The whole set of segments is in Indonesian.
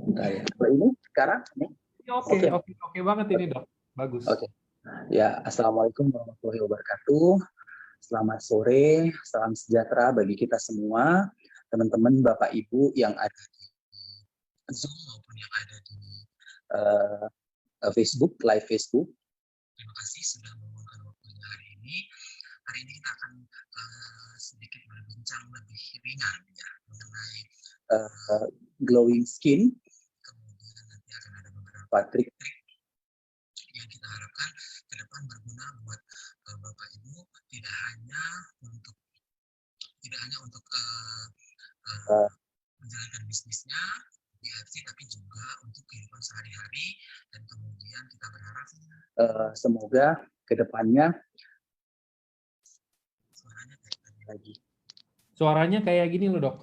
Bentar ya. Kalau ini sekarang nih. Oke banget ini dok, bagus. Oke. Ya, assalamualaikum warahmatullahi wabarakatuh. Selamat sore, salam sejahtera bagi kita semua, teman-teman, bapak ibu yang ada di Zoom maupun yang ada di Facebook, live Facebook. Terima kasih sudah meluangkan waktunya hari ini. Hari ini kita akan sedikit berbincang lebih ringan ya mengenai glowing skin. Kemudian nanti akan ada beberapa trik-trik yang kita harapkan ke depan berguna buat bapak ibu, tidak hanya untuk menjalankan bisnisnya di AFC, tapi juga untuk kehidupan sehari-hari. Dan kemudian kita berharap semoga ke depannya Suaranya kayak gini loh dok,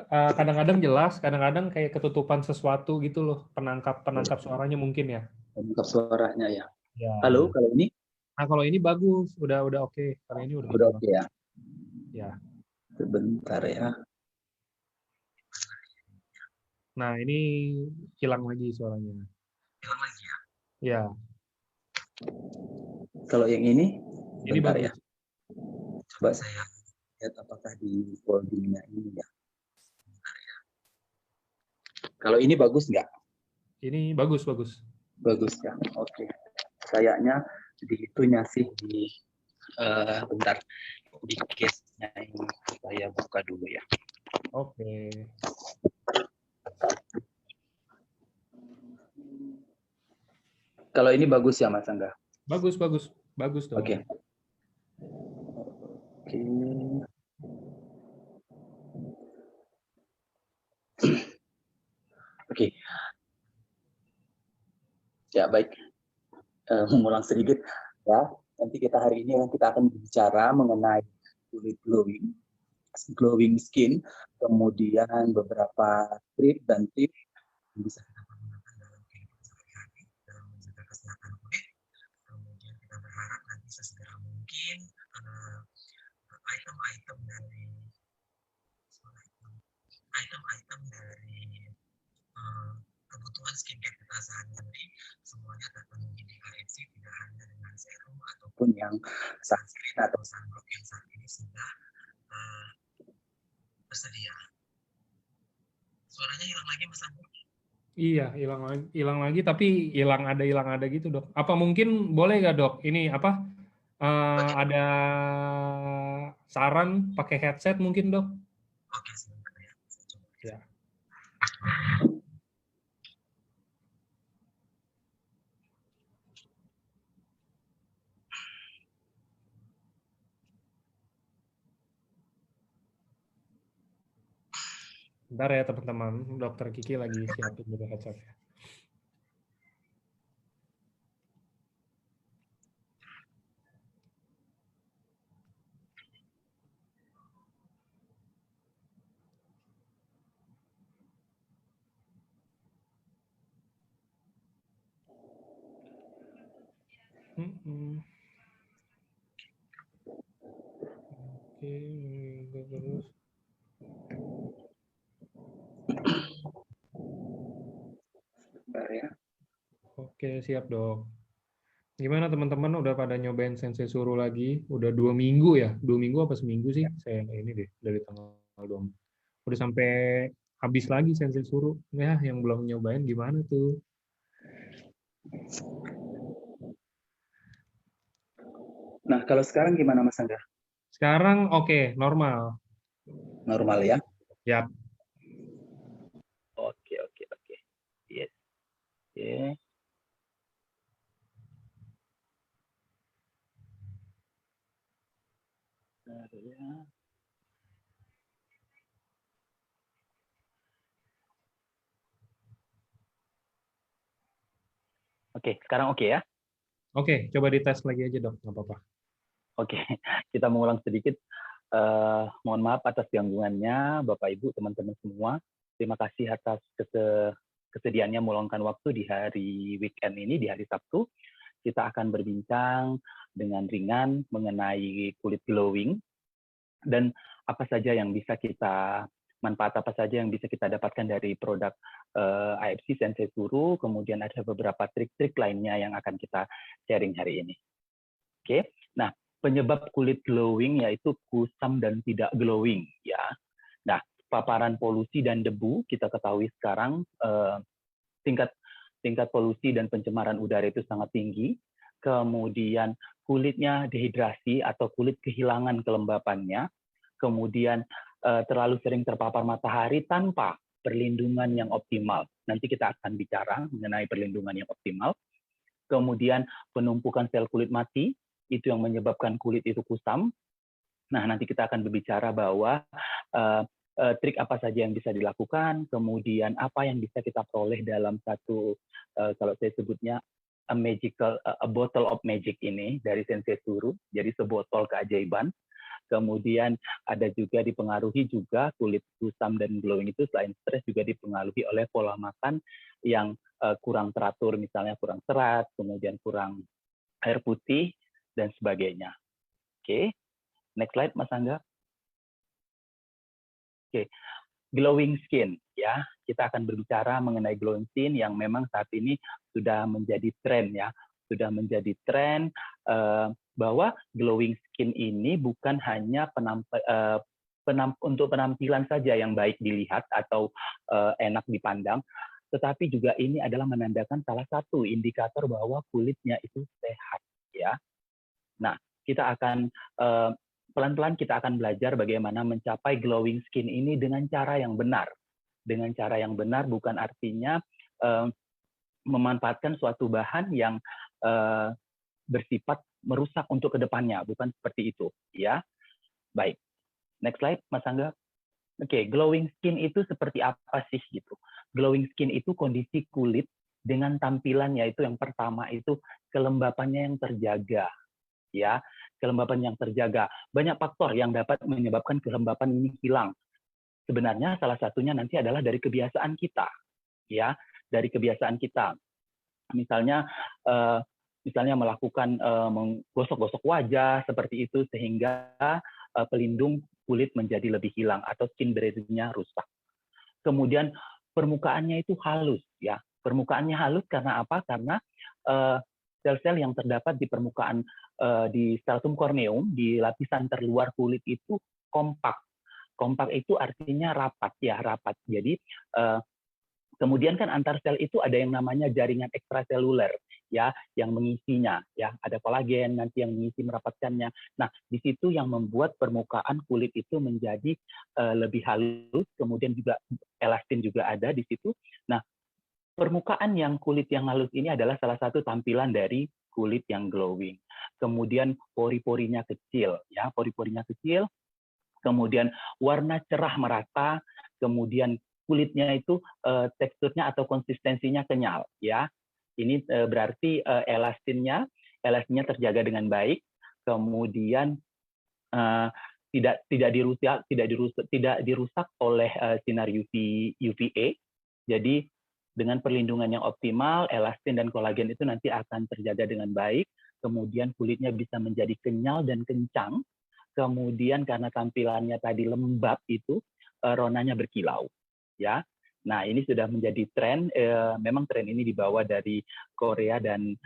kadang-kadang jelas, kadang-kadang kayak ketutupan sesuatu gitu loh, penangkap suaranya mungkin ya. Penangkap suaranya ya. Ya. Halo, kalau ini? Nah kalau ini bagus, udah oke. Karena ini udah oke ya. Ya. Sebentar ya. Nah ini hilang lagi suaranya. Hilang lagi ya? Ya. Kalau yang ini? Ini bagus. Ya. Coba saya lihat apakah di foldingnya ini ya. Kalau ini bagus nggak? Ini bagus. Bagus ya, oke. Kayaknya di itunya sih di bentar di case-nya ini saya buka dulu ya. Oke. Kalau ini bagus ya Mas Angga? Bagus dong. Oke. Oke. Ya baik. Mengulang sedikit ya. Nanti kita hari ini kita akan bicara mengenai kulit glowing skin, kemudian beberapa trik dan tips yang bisa kita gunakan dalam kehidupan sehari-hari dalam menjaga kesehatan kulit. Kemudian kita berharap nanti sesegera mungkin item-item dari kebutuhan skincare kita sehari-hari semuanya terpenuhi di AFC, tidak hanya dengan serum ataupun yang sunscreen atau sunblock yang saat ini sudah tersedia. Suaranya hilang lagi Mas Angga? Iya, hilang lagi, tapi hilang ada gitu dok. Apa mungkin boleh nggak dok? Ini ada saran pakai headset mungkin dok? Oke, sebentar ya. Ya. Bentar ya teman-teman, dokter Kiki lagi siapin juga headsetnya. Oke, terus. Ya. Oke, siap dok. Gimana teman-teman udah pada nyobain Sensei Suru lagi? Udah 2 minggu ya? 2 minggu apa seminggu sih? Saya ini deh dari tanggal 2. Udah sampai habis lagi Sensei Suru. Ya, yang belum nyobain gimana tuh? Nah, kalau sekarang gimana Mas Angga? Sekarang oke, normal. Normal ya? Ya. Oke. Yes. Oke. Oke, sekarang oke ya? Oke, coba dites lagi aja dok, nggak apa-apa. Oke, kita mengulang sedikit. Mohon maaf atas gangguannya, Bapak Ibu, teman-teman semua. Terima kasih atas kesediaannya meluangkan waktu di hari weekend ini, di hari Sabtu. Kita akan berbincang dengan ringan mengenai kulit glowing dan apa saja yang bisa kita manfaat apa saja yang bisa kita dapatkan dari produk AFC Sensei Suru, kemudian ada beberapa trik-trik lainnya yang akan kita sharing hari ini. Oke, nah penyebab kulit glowing yaitu kusam dan tidak glowing ya. Nah, paparan polusi dan debu kita ketahui sekarang tingkat polusi dan pencemaran udara itu sangat tinggi. Kemudian kulitnya dehidrasi atau kulit kehilangan kelembapannya. Kemudian terlalu sering terpapar matahari tanpa perlindungan yang optimal. Nanti kita akan bicara mengenai perlindungan yang optimal. Kemudian penumpukan sel kulit mati, itu yang menyebabkan kulit itu kusam. Nah, nanti kita akan berbicara bahwa trik apa saja yang bisa dilakukan, kemudian apa yang bisa kita peroleh dalam satu, kalau saya sebutnya, a bottle of magic ini dari Sensei Suru, jadi sebotol keajaiban. Kemudian ada juga dipengaruhi juga kulit kusam dan glowing itu selain stres juga dipengaruhi oleh pola makan yang kurang teratur, misalnya kurang serat, kemudian kurang air putih, dan sebagainya. Oke, next slide Mas Angga. Oke, glowing skin ya. Kita akan berbicara mengenai glowing skin yang memang saat ini sudah menjadi tren ya. Sudah menjadi tren bahwa glowing skin ini bukan hanya untuk penampilan saja yang baik dilihat atau enak dipandang, tetapi juga ini adalah menandakan salah satu indikator bahwa kulitnya itu sehat ya. Nah, kita akan pelan-pelan kita akan belajar bagaimana mencapai glowing skin ini dengan cara yang benar. Dengan cara yang benar bukan artinya memanfaatkan suatu bahan yang bersifat merusak untuk kedepannya, bukan seperti itu, ya. Baik, next slide, Mas Angga. Oke, glowing skin itu seperti apa sih gitu? Glowing skin itu kondisi kulit dengan tampilan yaitu yang pertama itu kelembapannya yang terjaga, ya. Kelembapan yang terjaga. Banyak faktor yang dapat menyebabkan kelembapan ini hilang. Sebenarnya salah satunya nanti adalah dari kebiasaan kita, ya, dari kebiasaan kita. Misalnya melakukan menggosok-gosok wajah seperti itu sehingga pelindung kulit menjadi lebih hilang atau skin barrier-nya rusak. Kemudian permukaannya itu halus ya. Permukaannya halus karena apa? Karena sel-sel yang terdapat di permukaan di stratum corneum di lapisan terluar kulit itu kompak. Kompak itu artinya rapat ya, rapat. Jadi kemudian kan antar sel itu ada yang namanya jaringan ekstraseluler ya, yang mengisinya ya, ada kolagen nanti yang mengisi merapatkannya. Nah, di situ yang membuat permukaan kulit itu menjadi lebih halus, kemudian juga elastin juga ada di situ. Nah, permukaan yang kulit yang halus ini adalah salah satu tampilan dari kulit yang glowing. Kemudian pori-porinya kecil ya, pori-porinya kecil. Kemudian warna cerah merata, kemudian kulitnya itu teksturnya atau konsistensinya kenyal ya. Ini berarti elastinnya terjaga dengan baik. Kemudian tidak dirusak oleh sinar UVA. Jadi dengan perlindungan yang optimal, elastin dan kolagen itu nanti akan terjaga dengan baik. Kemudian kulitnya bisa menjadi kenyal dan kencang. Kemudian karena tampilannya tadi lembab itu ronanya berkilau ya. Nah, ini sudah menjadi tren, memang tren ini dibawa dari Korea dan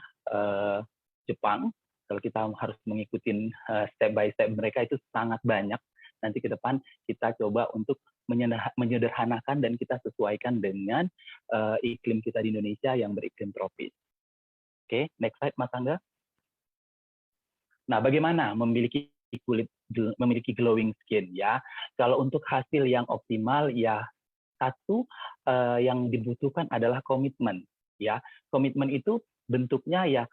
Jepang. Kalau kita harus mengikuti step by step mereka itu sangat banyak. Nanti ke depan kita coba untuk menyederhanakan dan kita sesuaikan dengan iklim kita di Indonesia yang beriklim tropis. Oke, next slide Mas Angga. Nah, bagaimana memiliki glowing skin ya? Kalau untuk hasil yang optimal ya satu yang dibutuhkan adalah komitmen ya. Komitmen itu bentuknya ya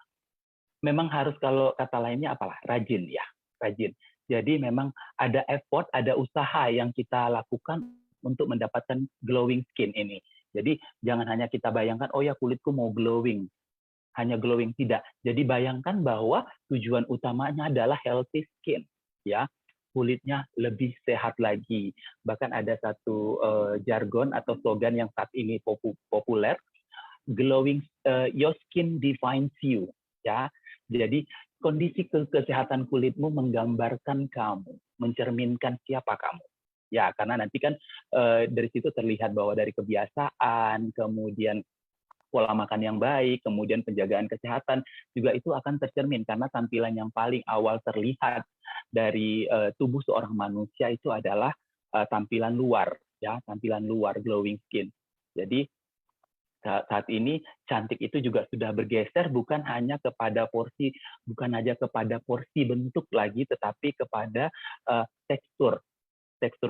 memang harus, kalau kata lainnya apalah, rajin ya, rajin. Jadi memang ada effort, ada usaha yang kita lakukan untuk mendapatkan glowing skin ini. Jadi jangan hanya kita bayangkan oh ya kulitku mau glowing, hanya glowing, tidak. Jadi bayangkan bahwa tujuan utamanya adalah healthy skin ya. Kulitnya lebih sehat lagi. Bahkan ada satu jargon atau slogan yang saat ini populer, glowing, your skin defines you ya. Jadi kondisi kesehatan kulitmu menggambarkan kamu, mencerminkan siapa kamu Ya, karena nanti kan dari situ terlihat bahwa dari kebiasaan, kemudian pola makan yang baik, kemudian penjagaan kesehatan juga itu akan tercermin karena tampilan yang paling awal terlihat dari tubuh seorang manusia itu adalah tampilan luar, ya, tampilan luar glowing skin. Jadi saat ini cantik itu juga sudah bergeser bukan hanya kepada porsi, bukan hanya kepada porsi bentuk lagi, tetapi kepada tekstur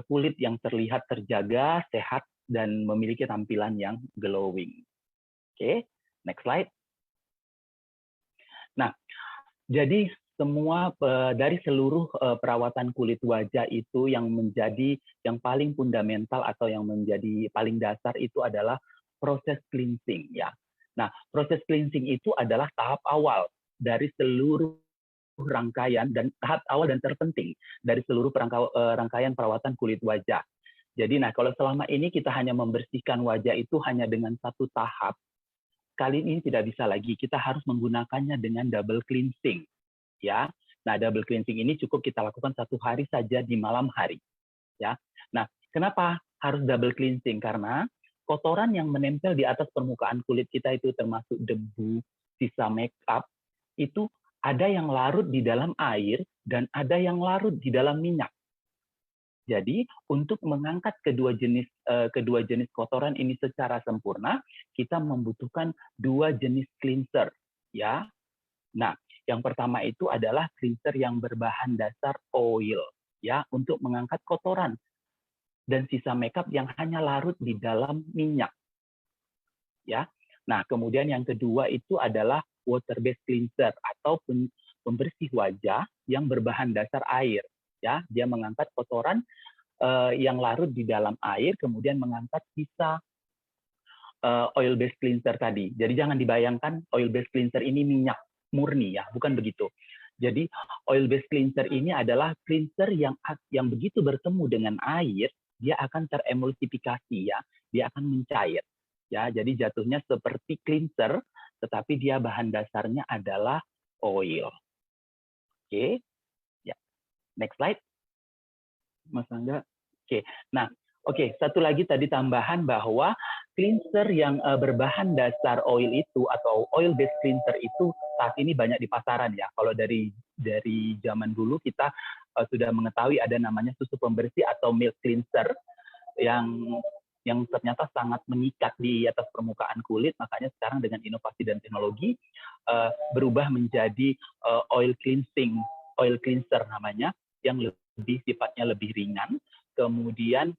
kulit yang terlihat terjaga, sehat, dan memiliki tampilan yang glowing. Oke, next slide. Nah, jadi semua dari seluruh perawatan kulit wajah itu yang paling fundamental atau yang menjadi paling dasar itu adalah proses cleansing, ya. Nah, proses cleansing itu adalah tahap awal dari seluruh rangkaian dan tahap awal dan terpenting dari seluruh rangkaian perawatan kulit wajah. Jadi, nah kalau selama ini kita hanya membersihkan wajah itu hanya dengan satu tahap, kali ini tidak bisa lagi. Kita harus menggunakannya dengan double cleansing, ya. Nah, double cleansing ini cukup kita lakukan 1 hari saja di malam hari, ya. Nah, kenapa harus double cleansing? Karena kotoran yang menempel di atas permukaan kulit kita itu termasuk debu, sisa make up, itu ada yang larut di dalam air dan ada yang larut di dalam minyak. Jadi untuk mengangkat kedua jenis kotoran ini secara sempurna, kita membutuhkan 2 jenis cleanser, ya. Nah, yang pertama itu adalah cleanser yang berbahan dasar oil, ya, untuk mengangkat kotoran dan sisa makeup yang hanya larut di dalam minyak, ya. Nah, kemudian yang kedua itu adalah water based cleanser atau pembersih wajah yang berbahan dasar air, ya. Dia mengangkat kotoran yang larut di dalam air, kemudian mengangkat sisa oil based cleanser tadi. Jadi jangan dibayangkan oil based cleanser ini minyak murni, ya, bukan begitu. Jadi oil based cleanser ini adalah cleanser yang begitu bertemu dengan air, dia akan teremulsifikasi, ya, dia akan mencair, ya. Jadi jatuhnya seperti cleanser, tetapi dia bahan dasarnya adalah oil. Oke, ya. Next slide, Mas Angga. Oke, nah, satu lagi tadi tambahan bahwa cleanser yang berbahan dasar oil itu atau oil based cleanser itu saat ini banyak di pasaran, ya. Kalau dari zaman dulu kita sudah mengetahui ada namanya susu pembersih atau milk cleanser yang ternyata sangat mengikat di atas permukaan kulit, makanya sekarang dengan inovasi dan teknologi berubah menjadi oil cleanser namanya, yang sifatnya lebih ringan. Kemudian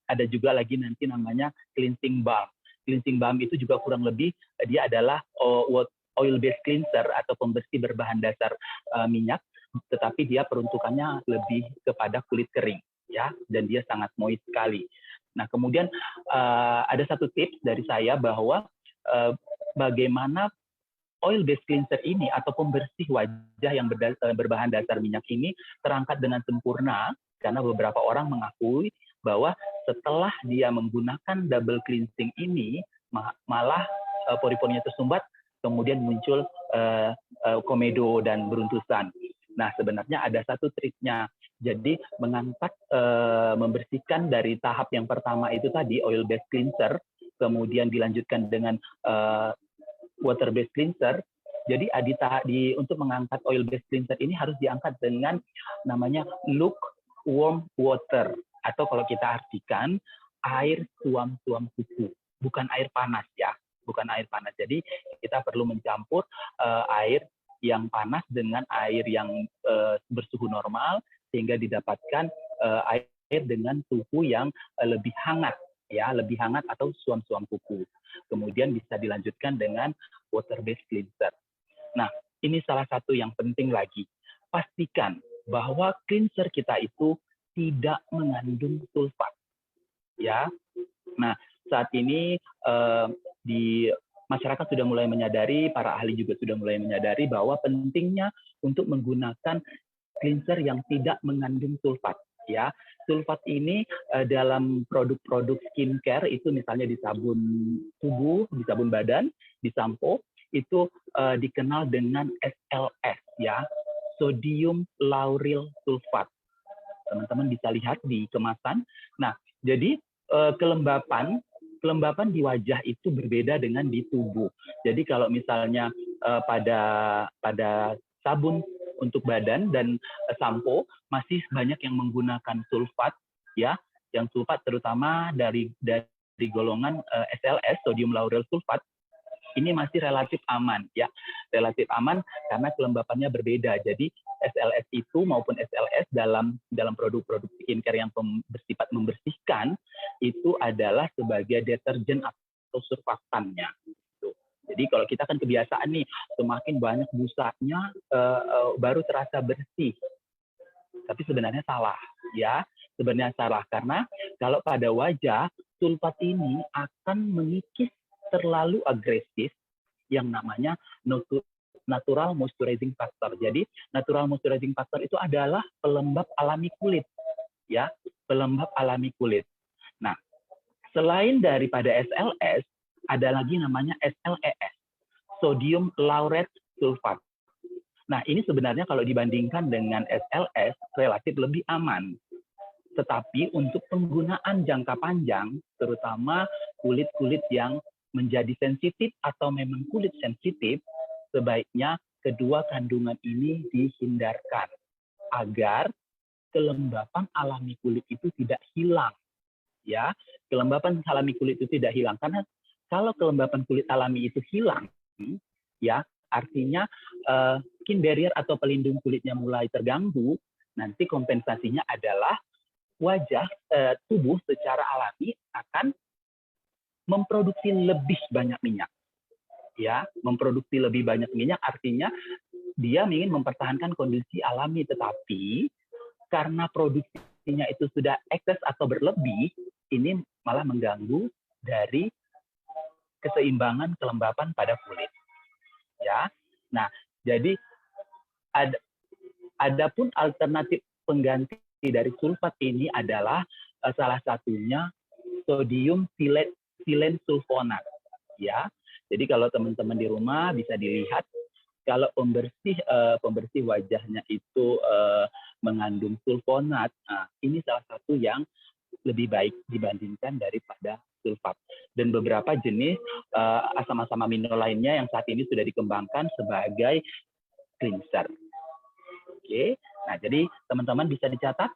ada juga lagi nanti namanya cleansing balm. Cleansing balm itu juga kurang lebih dia adalah oil based cleanser atau pembersih berbahan dasar minyak, tetapi dia peruntukannya lebih kepada kulit kering, ya, dan dia sangat moist sekali. Nah, kemudian ada satu tips dari saya bahwa bagaimana oil based cleanser ini atau pembersih wajah yang berbahan dasar minyak ini terangkat dengan sempurna, karena beberapa orang mengakui bahwa setelah dia menggunakan double cleansing ini malah pori-porinya tersumbat, kemudian muncul komedo dan beruntusan. Nah, sebenarnya ada satu triknya. Jadi mengangkat, membersihkan dari tahap yang pertama itu tadi oil based cleanser, kemudian dilanjutkan dengan water based cleanser. Jadi untuk mengangkat oil based cleanser ini harus diangkat dengan namanya lukewarm water, atau kalau kita artikan air suam-suam kuku, bukan air panas, ya, bukan air panas. Jadi kita perlu mencampur air yang panas dengan air yang bersuhu normal sehingga didapatkan air dengan suhu yang lebih hangat, ya, lebih hangat atau suam-suam kuku. Kemudian bisa dilanjutkan dengan water based cleanser. Nah, ini salah satu yang penting lagi. Pastikan bahwa cleanser kita itu tidak mengandung sulfat, ya. Nah, saat ini di masyarakat sudah mulai menyadari, para ahli juga sudah mulai menyadari bahwa pentingnya untuk menggunakan cleanser yang tidak mengandung sulfat, ya. Sulfat ini dalam produk-produk skincare itu misalnya di sabun tubuh, di sabun badan, di sampo itu dikenal dengan SLS, ya, sodium lauryl sulfat. Teman-teman bisa lihat di kemasan. Nah, jadi kelembapan di wajah itu berbeda dengan di tubuh. Jadi kalau misalnya pada sabun untuk badan dan sampo masih banyak yang menggunakan sulfat, ya, yang sulfat terutama dari golongan SLS, sodium lauryl sulfat, ini masih relatif aman, ya, relatif aman karena kelembapannya berbeda. Jadi SLS itu maupun SLS dalam produk-produk skincare yang bersifat membersihkan itu adalah sebagai deterjen atau surfaktannya. Jadi kalau kita kan kebiasaan nih, semakin banyak busanya baru terasa bersih. Tapi sebenarnya salah, ya. Sebenarnya salah karena kalau pada wajah sulfat ini akan mengikis terlalu agresif yang namanya natural moisturizing factor. Jadi natural moisturizing factor itu adalah pelembab alami kulit, ya, pelembab alami kulit. Nah, selain daripada SLS, ada lagi namanya SLES, sodium laureth sulfat. Nah, ini sebenarnya kalau dibandingkan dengan SLS relatif lebih aman. Tetapi untuk penggunaan jangka panjang, terutama kulit-kulit yang menjadi sensitif atau memang kulit sensitif, sebaiknya kedua kandungan ini dihindarkan agar kelembapan alami kulit itu tidak hilang, ya. Kelembapan alami kulit itu tidak hilang karena kalau kelembapan kulit alami itu hilang, ya, artinya skin barrier atau pelindung kulitnya mulai terganggu. Nanti kompensasinya adalah wajah tubuh secara alami akan memproduksi lebih banyak minyak, ya, memproduksi lebih banyak minyak artinya dia ingin mempertahankan kondisi alami, tetapi karena produksinya itu sudah ekses atau berlebih, ini malah mengganggu dari keseimbangan kelembapan pada kulit, ya. Nah, jadi adapun alternatif pengganti dari sulfat ini adalah salah satunya sodium silen sulfonat, ya. Jadi kalau teman-teman di rumah bisa dilihat kalau pembersih wajahnya itu mengandung sulfonat, nah, ini salah satu yang lebih baik dibandingkan daripada sulfat. Dan beberapa jenis asam-asam amino lainnya yang saat ini sudah dikembangkan sebagai cleanser. Oke, nah jadi teman-teman bisa dicatat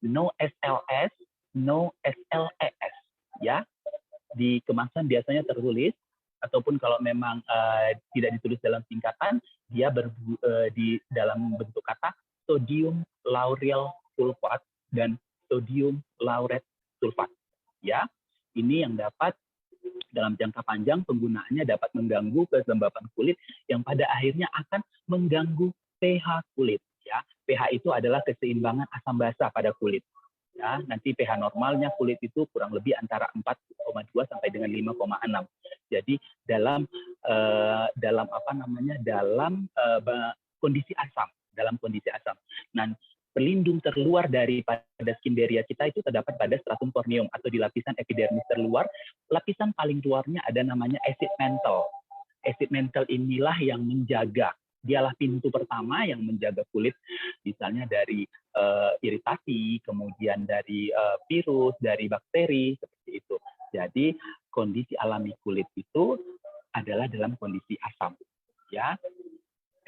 no SLS, no SLES, ya. Di kemasan biasanya tertulis, ataupun kalau memang tidak ditulis dalam singkatan, dia di dalam bentuk kata sodium lauryl sulfat dan sodium laureth sulfat, ya. Ini yang dapat dalam jangka panjang penggunaannya dapat mengganggu kelembapan kulit yang pada akhirnya akan mengganggu pH kulit, ya. pH itu adalah keseimbangan asam basa pada kulit. Ya, nanti pH normalnya kulit itu kurang lebih antara 4,2 sampai dengan 5,6. Jadi dalam kondisi asam, Nah, pelindung terluar daripada skin barrier kita itu terdapat pada stratum corneum atau di lapisan epidermis terluar. Lapisan paling luarnya ada namanya acid mantle. Acid mantle inilah yang menjaga. Dialah pintu pertama yang menjaga kulit, misalnya dari iritasi, kemudian dari virus, dari bakteri, seperti itu. Jadi kondisi alami kulit itu adalah dalam kondisi asam, ya.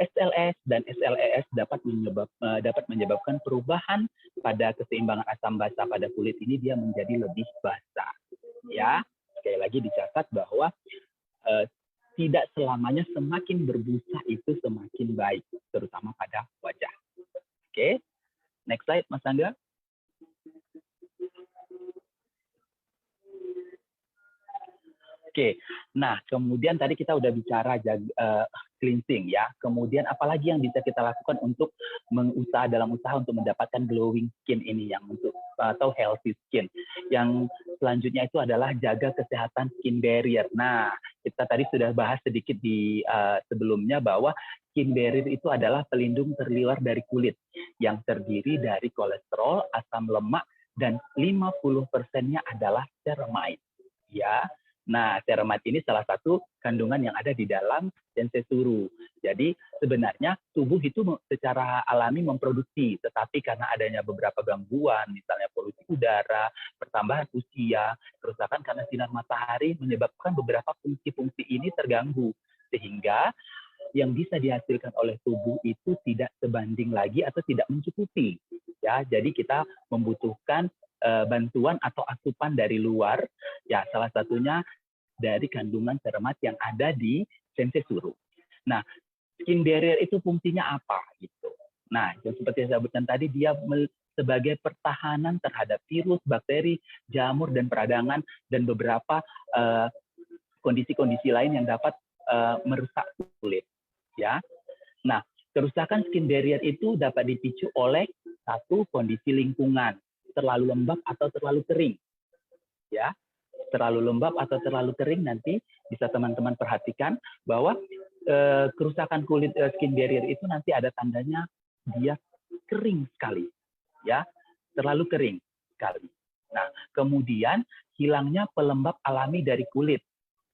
SLS dan SLES dapat menyebabkan perubahan pada keseimbangan asam basa pada kulit ini, dia menjadi lebih basah, ya. Sekali lagi dicatat bahwa tidak selamanya semakin berbusa itu semakin baik, terutama pada wajah. Oke, next slide, Mas Angga. Oke, nah kemudian tadi kita udah bicara cleansing, ya. Kemudian apalagi yang bisa kita lakukan untuk dalam usaha untuk mendapatkan glowing skin ini, yang untuk atau healthy skin. Yang selanjutnya itu adalah jaga kesehatan skin barrier. Nah, kita tadi sudah bahas sedikit di sebelumnya bahwa skin barrier itu adalah pelindung terluar dari kulit yang terdiri dari kolesterol, asam lemak, dan 50%-nya adalah ceramide. Ya, Nah, ceremat ini salah satu kandungan yang ada di dalam sensesuru. Jadi sebenarnya tubuh itu secara alami memproduksi, tetapi karena adanya beberapa gangguan, misalnya polusi udara, pertambahan usia, kerusakan karena sinar matahari menyebabkan beberapa fungsi-fungsi ini terganggu, sehingga yang bisa dihasilkan oleh tubuh itu tidak sebanding lagi atau tidak mencukupi. Ya, jadi kita membutuhkan bantuan atau asupan dari luar. Ya, salah satunya dari kandungan ceremat yang ada di sensesuru. Nah, skin barrier itu fungsinya apa gitu? Nah, yang seperti saya sebutkan tadi, dia sebagai pertahanan terhadap virus, bakteri, jamur dan peradangan dan beberapa kondisi-kondisi lain yang dapat merusak kulit. Ya, nah kerusakan skin barrier itu dapat dipicu oleh satu kondisi lingkungan, terlalu lembab atau terlalu kering. Ya, terlalu lembab atau terlalu kering nanti bisa teman-teman perhatikan bahwa kerusakan kulit skin barrier itu nanti ada tandanya dia kering sekali, ya, terlalu kering sekali. Nah, kemudian hilangnya pelembab alami dari kulit,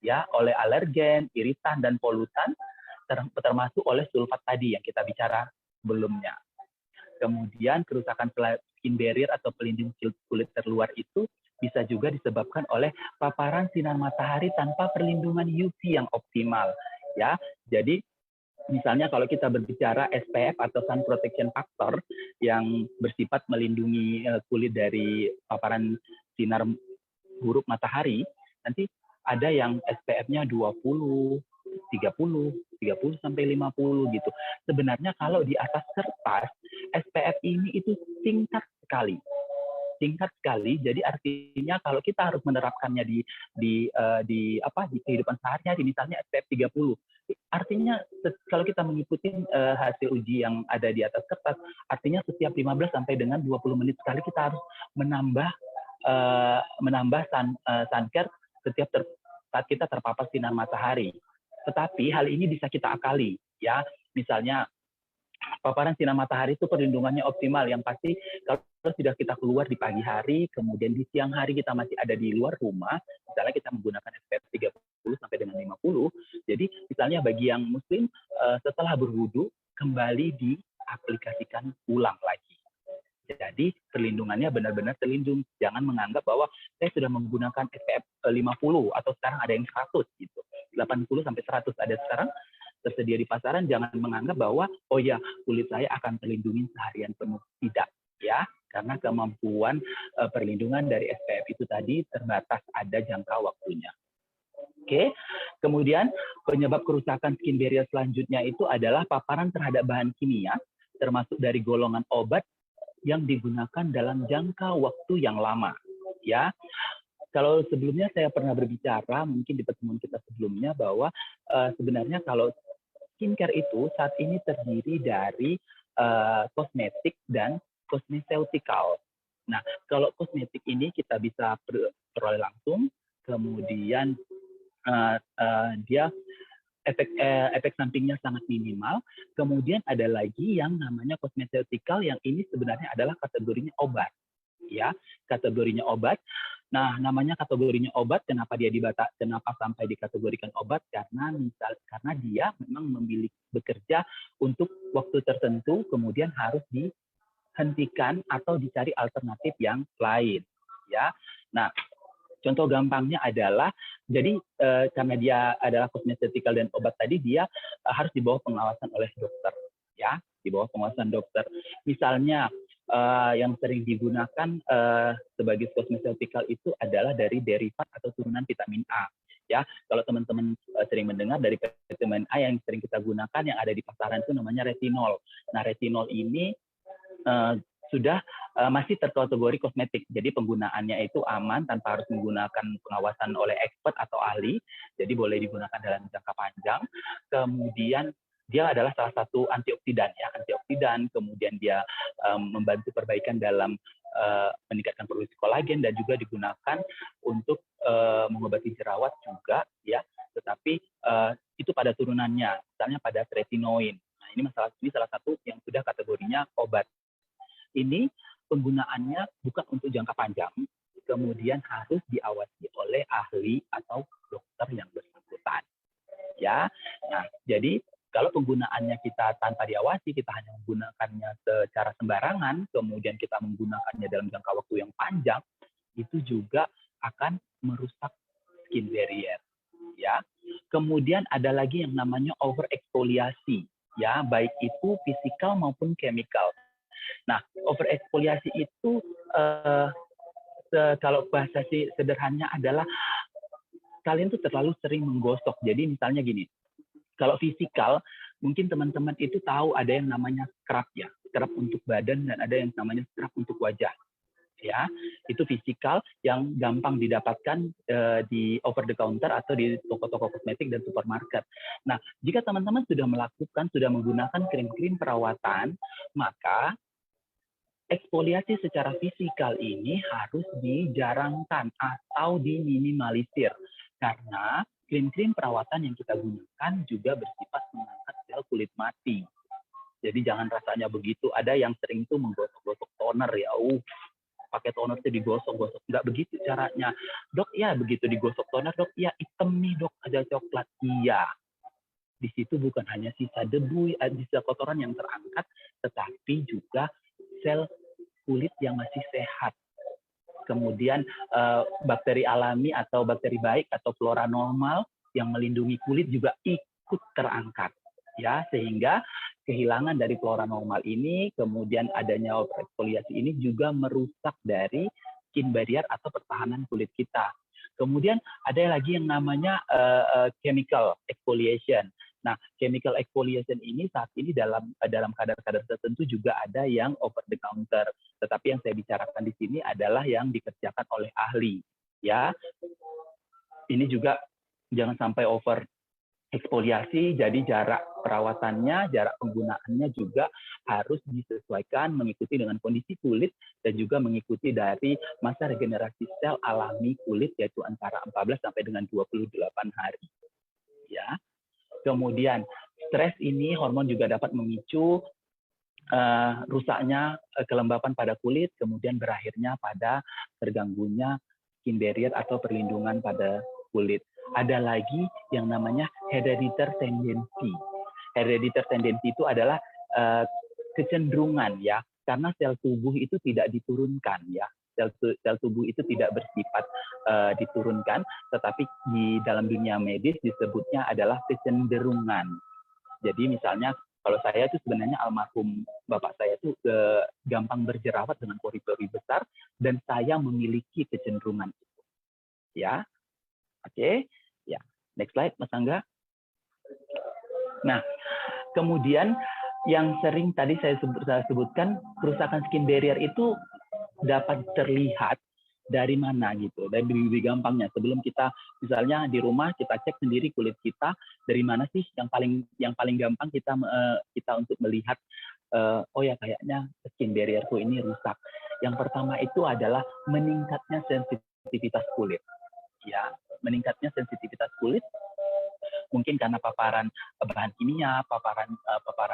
ya, oleh alergen, iritan dan polutan, termasuk oleh sulfat tadi yang kita bicara sebelumnya. Kemudian kerusakan skin barrier atau pelindung kulit terluar itu bisa juga disebabkan oleh paparan sinar matahari tanpa perlindungan UV yang optimal. Ya, jadi misalnya kalau kita berbicara SPF atau sun protection factor yang bersifat melindungi kulit dari paparan sinar buruk matahari, nanti ada yang SPF-nya 20, 30 sampai 50 gitu. Sebenarnya kalau di atas kertas SPF ini itu singkat sekali. Jadi artinya kalau kita harus menerapkannya di kehidupan sehari-hari, misalnya SPF 30. Artinya kalau kita mengikuti hasil uji yang ada di atas kertas, artinya setiap 15 sampai dengan 20 menit sekali kita harus menambah sun care setiap saat kita terpapar sinar matahari. Tetapi hal ini bisa kita akali, ya. Misalnya paparan sinar matahari itu perlindungannya optimal. Yang pasti kalau sudah kita keluar di pagi hari, kemudian di siang hari kita masih ada di luar rumah, misalnya kita menggunakan SPF 30 sampai dengan 50. Jadi misalnya bagi yang muslim setelah berwudu kembali diaplikasikan ulang lagi. Jadi perlindungannya benar-benar terlindung. Jangan menganggap bahwa saya sudah menggunakan SPF 50 atau sekarang ada yang 100 gitu. 80 sampai 100 ada sekarang tersedia di pasaran. Jangan menganggap bahwa oh ya kulit saya akan terlindungi seharian penuh. Tidak, ya. Karena kemampuan perlindungan dari SPF itu tadi terbatas, ada jangka waktunya. Oke. Kemudian penyebab kerusakan skin barrier selanjutnya itu adalah paparan terhadap bahan kimia termasuk dari golongan obat yang digunakan dalam jangka waktu yang lama, ya. Kalau sebelumnya saya pernah berbicara, mungkin di pertemuan kita sebelumnya, bahwa sebenarnya kalau skincare itu saat ini terdiri dari kosmetik dan kosmeseutikal. Nah, kalau kosmetik ini kita bisa peroleh langsung, kemudian dia efek sampingnya sangat minimal. Kemudian ada lagi yang namanya kosmeseutikal, yang ini sebenarnya adalah kategorinya obat, ya, kategorinya obat. Nah, namanya kategorinya obat, kenapa sampai dikategorikan obat? Karena dia memang bekerja untuk waktu tertentu, kemudian harus dihentikan atau dicari alternatif yang lain, ya. Nah, contoh gampangnya adalah, jadi karena dia adalah kosmeseutikal dan obat tadi, dia harus di bawah pengawasan oleh dokter, ya, di bawah pengawasan dokter. Misalnya yang sering digunakan sebagai kosmeseutikal itu adalah dari derivat atau turunan vitamin A. Ya, kalau teman-teman sering mendengar dari vitamin A yang sering kita gunakan yang ada di pasaran itu namanya retinol. Nah, retinol ini sudah masih terkategori kosmetik. Jadi penggunaannya itu aman tanpa harus menggunakan pengawasan oleh expert atau ahli. Jadi boleh digunakan dalam jangka panjang. Kemudian dia adalah salah satu antioksidan, ya, antioksidan. Kemudian dia membantu perbaikan dalam meningkatkan produksi kolagen dan juga digunakan untuk mengobati jerawat juga, ya. Tetapi itu pada turunannya, misalnya pada retinoin. Nah, ini salah satu yang sudah kategorinya obat. Ini penggunaannya bukan untuk jangka panjang, kemudian harus diawasi oleh ahli atau counter yang bersangkutan. Ya, nah jadi kalau penggunaannya kita tanpa diawasi, kita hanya menggunakannya secara sembarangan, kemudian kita menggunakannya dalam jangka waktu yang panjang, itu juga akan merusak skin barrier. Ya, kemudian ada lagi yang namanya overexfoliasi, ya, baik itu fisikal maupun chemical. Nah, overexfoliasi itu kalau bahasa sederhananya adalah kalian tuh terlalu sering menggosok. Jadi misalnya gini, kalau fisikal, mungkin teman-teman itu tahu ada yang namanya scrub ya, scrub untuk badan dan ada yang namanya scrub untuk wajah. Ya, itu fisikal yang gampang didapatkan di over the counter atau di toko-toko kosmetik dan supermarket. Nah, jika teman-teman sudah menggunakan krim-krim perawatan, maka eksfoliasi secara fisikal ini harus dijarangkan atau diminimalisir karena krim-krim perawatan yang kita gunakan juga bersifat mengangkat sel kulit mati. Jadi jangan rasanya begitu. Ada yang sering tuh menggosok-gosok toner ya, pakai toner itu digosok-gosok. Nggak begitu caranya. Dok, ya begitu digosok toner, dok, ya hitam nih dok, ada coklat. Iya. Di situ bukan hanya sisa debu, sisa kotoran yang terangkat, tetapi juga sel kulit yang masih sehat. Kemudian bakteri alami atau bakteri baik atau flora normal yang melindungi kulit juga ikut terangkat, ya, sehingga kehilangan dari flora normal ini, kemudian adanya overexfoliasi ini juga merusak dari skin barrier atau pertahanan kulit kita. Kemudian ada lagi yang namanya chemical exfoliation. Nah, chemical exfoliation ini saat ini dalam kadar-kadar tertentu juga ada yang over the counter. Tetapi yang saya bicarakan di sini adalah yang dikerjakan oleh ahli. Ya, ini juga jangan sampai over eksfoliasi, jadi jarak perawatannya, jarak penggunaannya juga harus disesuaikan mengikuti dengan kondisi kulit dan juga mengikuti dari masa regenerasi sel alami kulit yaitu antara 14 sampai dengan 28 hari. Ya. Kemudian stres ini hormon juga dapat memicu rusaknya kelembapan pada kulit, kemudian berakhirnya pada terganggunya skin barrier atau perlindungan pada kulit. Ada lagi yang namanya hereditary tendency. Hereditary tendency itu adalah kecenderungan ya, karena sel tubuh itu tidak diturunkan ya. Sel tubuh itu tidak bersifat diturunkan, tetapi di dalam dunia medis disebutnya adalah kecenderungan. Jadi misalnya kalau saya itu sebenarnya almarhum bapak saya itu gampang berjerawat dengan pori-pori besar dan saya memiliki kecenderungan itu. Ya, oke, ya. Next slide, Mas Angga. Nah, kemudian yang sering tadi saya sebutkan kerusakan skin barrier itu dapat terlihat dari mana gitu, dari lebih gampangnya sebelum kita misalnya di rumah kita cek sendiri kulit kita dari mana sih yang paling gampang kita untuk melihat oh ya kayaknya skin barrierku ini rusak. Yang pertama itu adalah meningkatnya sensitivitas kulit, ya, meningkatnya sensitivitas kulit mungkin karena paparan bahan kimia, paparan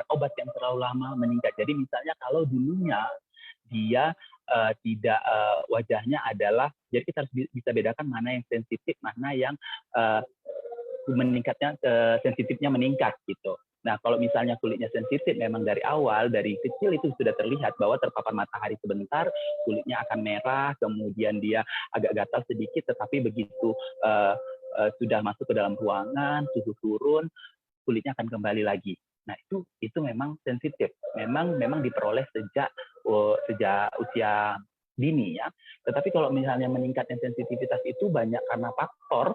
obat yang terlalu lama meningkat. Jadi misalnya kalau dulunya dia tidak wajahnya adalah, jadi kita harus bisa bedakan mana yang sensitif, mana yang meningkatnya sensitifnya meningkat gitu. Nah kalau misalnya kulitnya sensitif memang dari awal, dari kecil itu sudah terlihat bahwa terpapar matahari sebentar kulitnya akan merah, kemudian dia agak gatal sedikit, tetapi begitu sudah masuk ke dalam ruangan, suhu turun, kulitnya akan kembali lagi. Nah itu memang sensitif, memang diperoleh sejak usia dini ya. Tetapi kalau misalnya meningkatnya sensitivitas itu banyak karena faktor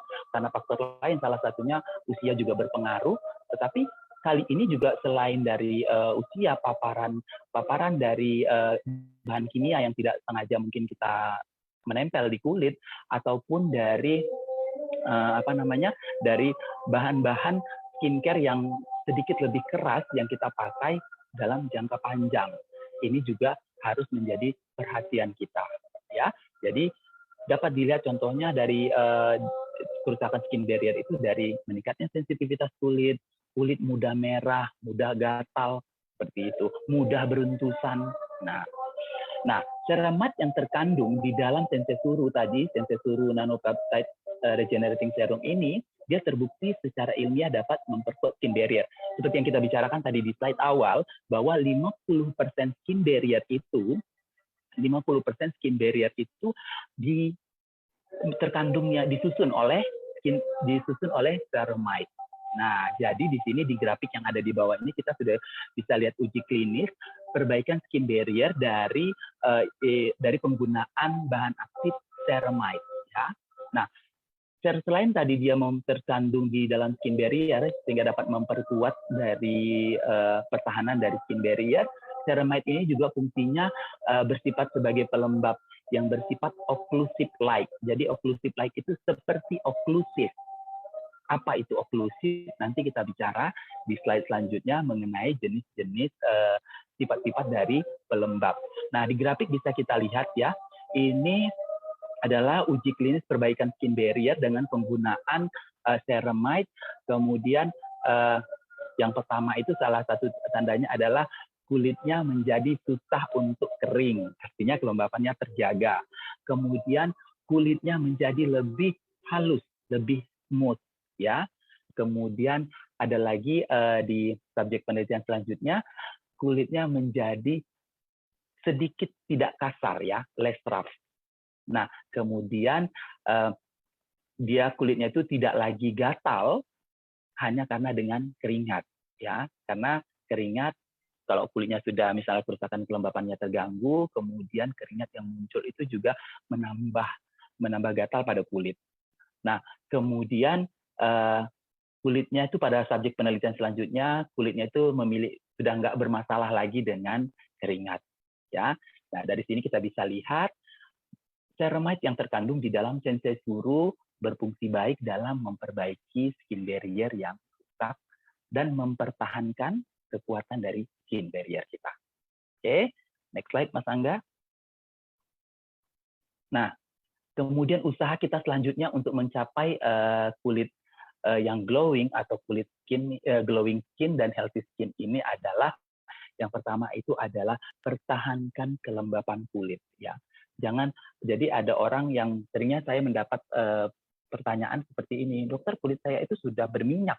lain, salah satunya usia juga berpengaruh. Tetapi kali ini juga selain dari usia, paparan dari bahan kimia yang tidak sengaja mungkin kita menempel di kulit, ataupun dari dari bahan-bahan skincare yang sedikit lebih keras yang kita pakai dalam jangka panjang. Ini juga harus menjadi perhatian kita, ya. Jadi dapat dilihat contohnya dari kerusakan skin barrier itu dari meningkatnya sensitivitas kulit mudah merah, mudah gatal seperti itu, mudah beruntusan. Nah, serat yang terkandung di dalam sensesuru tadi, sensesuru nanopeptide regenerating serum ini dia terbukti secara ilmiah dapat memperkuat skin barrier. Seperti yang kita bicarakan tadi di slide awal, bahwa 50% skin barrier itu terkandungnya disusun oleh ceramide. Nah, jadi di sini di grafik yang ada di bawah ini kita sudah bisa lihat uji klinis perbaikan skin barrier dari penggunaan bahan aktif ceramide. Ya. Nah, selain tadi dia terkandung di dalam skin barrier sehingga dapat memperkuat dari pertahanan dari skin barrier, ceramide ini juga fungsinya bersifat sebagai pelembab yang bersifat occlusive-like. Jadi occlusive-like itu seperti oklusif. Apa itu oklusif? Nanti kita bicara di slide selanjutnya mengenai jenis-jenis sifat-sifat dari pelembab. Nah, di grafik bisa kita lihat ya, ini adalah uji klinis perbaikan skin barrier dengan penggunaan ceramide. Kemudian yang pertama itu salah satu tandanya adalah kulitnya menjadi susah untuk kering, artinya kelembapannya terjaga. Kemudian kulitnya menjadi lebih halus, lebih smooth, ya. Kemudian ada lagi di subjek penelitian selanjutnya, kulitnya menjadi sedikit tidak kasar, ya, less rough. Nah, kemudian dia kulitnya itu tidak lagi gatal hanya karena dengan keringat, ya, karena keringat kalau kulitnya sudah misalnya kerusakan kelembapannya terganggu, kemudian keringat yang muncul itu juga menambah gatal pada kulit. Nah, kemudian kulitnya itu pada subjek penelitian selanjutnya, kulitnya itu sudah nggak bermasalah lagi dengan keringat, ya. Nah, dari sini kita bisa lihat ceramide yang terkandung di dalam sensei suru berfungsi baik dalam memperbaiki skin barrier yang rusak dan mempertahankan kekuatan dari skin barrier kita. Oke, next slide Mas Angga. Nah, kemudian usaha kita selanjutnya untuk mencapai kulit yang glowing atau kulit skin glowing skin dan healthy skin ini adalah yang pertama itu adalah pertahankan kelembapan kulit, ya. Jadi ada orang yang seringnya saya mendapat pertanyaan seperti ini, dokter kulit saya itu sudah berminyak,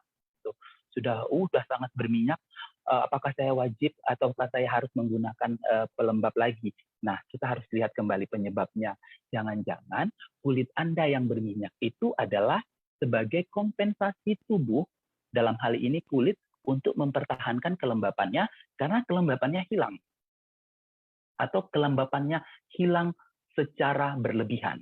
sudah sangat berminyak, apakah saya wajib ataukah saya harus menggunakan pelembab lagi? Nah, kita harus lihat kembali penyebabnya. Jangan-jangan kulit Anda yang berminyak itu adalah sebagai kompensasi tubuh, dalam hal ini kulit, untuk mempertahankan kelembapannya karena kelembapannya hilang. Atau kelembapannya hilang secara berlebihan.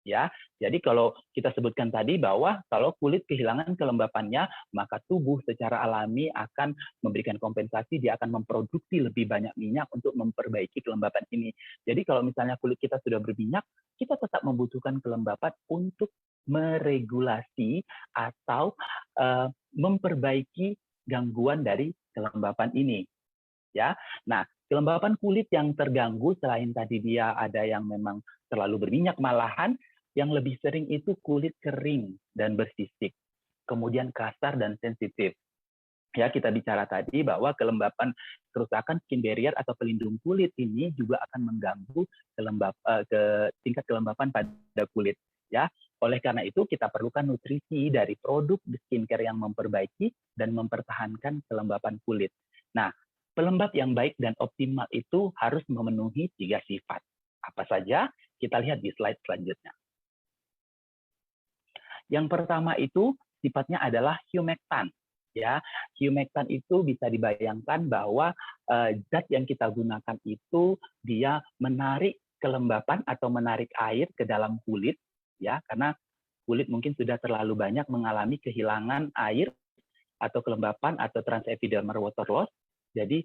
Ya, jadi kalau kita sebutkan tadi bahwa kalau kulit kehilangan kelembapannya, maka tubuh secara alami akan memberikan kompensasi, dia akan memproduksi lebih banyak minyak untuk memperbaiki kelembapan ini. Jadi kalau misalnya kulit kita sudah berminyak, kita tetap membutuhkan kelembapan untuk meregulasi atau memperbaiki gangguan dari kelembapan ini. Ya, nah kelembapan kulit yang terganggu selain tadi dia ada yang memang terlalu berminyak, malahan yang lebih sering itu kulit kering dan bersisik, kemudian kasar dan sensitif. Ya, kita bicara tadi bahwa kerusakan skin barrier atau pelindung kulit ini juga akan mengganggu tingkat kelembapan pada kulit. Ya, oleh karena itu kita perlukan nutrisi dari produk skincare yang memperbaiki dan mempertahankan kelembapan kulit. Nah, pelembab yang baik dan optimal itu harus memenuhi 3 sifat. Apa saja? Kita lihat di slide selanjutnya. Yang pertama itu sifatnya adalah humectant. Ya, humectant itu bisa dibayangkan bahwa zat yang kita gunakan itu dia menarik kelembapan atau menarik air ke dalam kulit, ya, karena kulit mungkin sudah terlalu banyak mengalami kehilangan air atau kelembapan atau transepidermal water loss. Jadi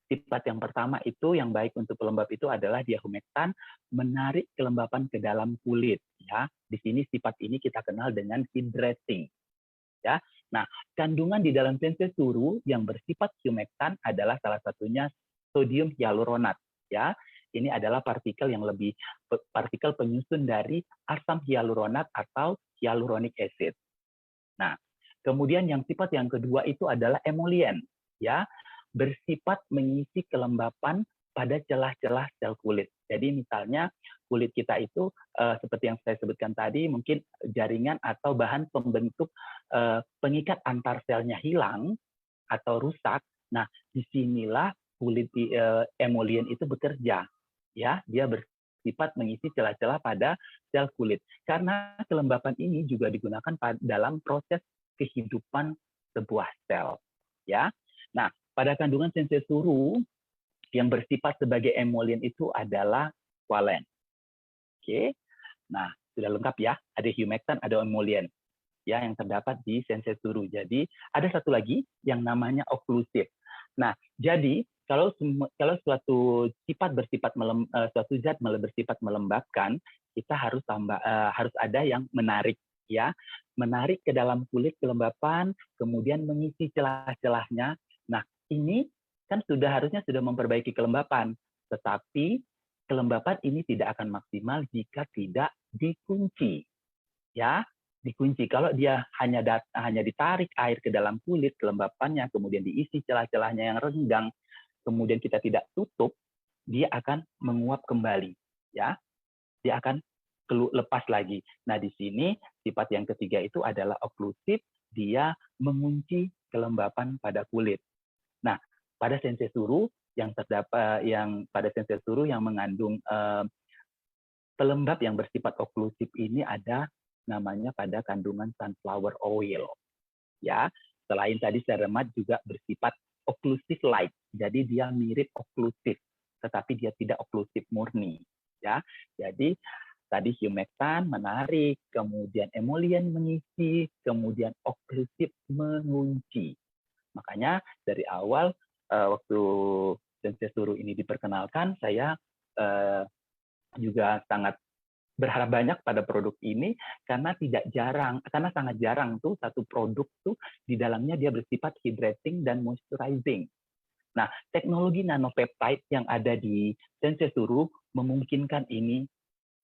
sifat yang pertama itu yang baik untuk pelembab itu adalah dia humectant, menarik kelembapan ke dalam kulit. Ya, di sini sifat ini kita kenal dengan hydrating. Ya, nah kandungan di dalam sensei suru yang bersifat humectant adalah salah satunya sodium hyaluronat. Ya, ini adalah partikel penyusun dari asam hyaluronat atau hyaluronic acid. Nah, kemudian yang sifat yang kedua itu adalah emollient. Ya, bersifat mengisi kelembapan pada celah-celah sel kulit. Jadi misalnya kulit kita itu seperti yang saya sebutkan tadi, mungkin jaringan atau bahan pembentuk pengikat antar selnya hilang atau rusak. Nah, disinilah kulit emollient itu bekerja, ya, dia bersifat mengisi celah-celah pada sel kulit. Karena kelembapan ini juga digunakan dalam proses kehidupan sebuah sel, ya. Nah, pada kandungan sensesuru yang bersifat sebagai emollient itu adalah valen. Oke. Nah, sudah lengkap ya. Ada humectant, ada emollient ya yang terdapat di sensesuru. Jadi ada satu lagi yang namanya oklusif. Nah, jadi kalau suatu suatu zat bersifat melembabkan, kita harus harus ada yang menarik ya, menarik ke dalam kulit kelembapan, kemudian mengisi celah-celahnya. Nah, ini kan harusnya sudah memperbaiki kelembapan, tetapi kelembapan ini tidak akan maksimal jika tidak dikunci. Ya, dikunci. Kalau dia hanya ditarik air ke dalam kulit kelembapannya, kemudian diisi celah-celahnya yang renggang, kemudian kita tidak tutup, dia akan menguap kembali, ya. Dia akan lepas lagi. Nah, di sini sifat yang ketiga itu adalah oklusif, dia mengunci kelembapan pada kulit. Nah, pada sensesuru yang terdapat pada sensesuru yang mengandung pelembab yang bersifat oklusif ini ada namanya pada kandungan sunflower oil. Ya, selain tadi ceremat juga bersifat oklusif light. Jadi dia mirip oklusif, tetapi dia tidak oklusif murni. Ya, jadi tadi humectant menarik, kemudian emollient mengisi, kemudian oklusif mengunci. Makanya dari awal waktu sensesuru ini diperkenalkan, saya juga sangat berharap banyak pada produk ini karena sangat jarang tuh satu produk tuh di dalamnya dia bersifat hydrating dan moisturizing. Nah, teknologi nanopeptide yang ada di sensesuru memungkinkan ini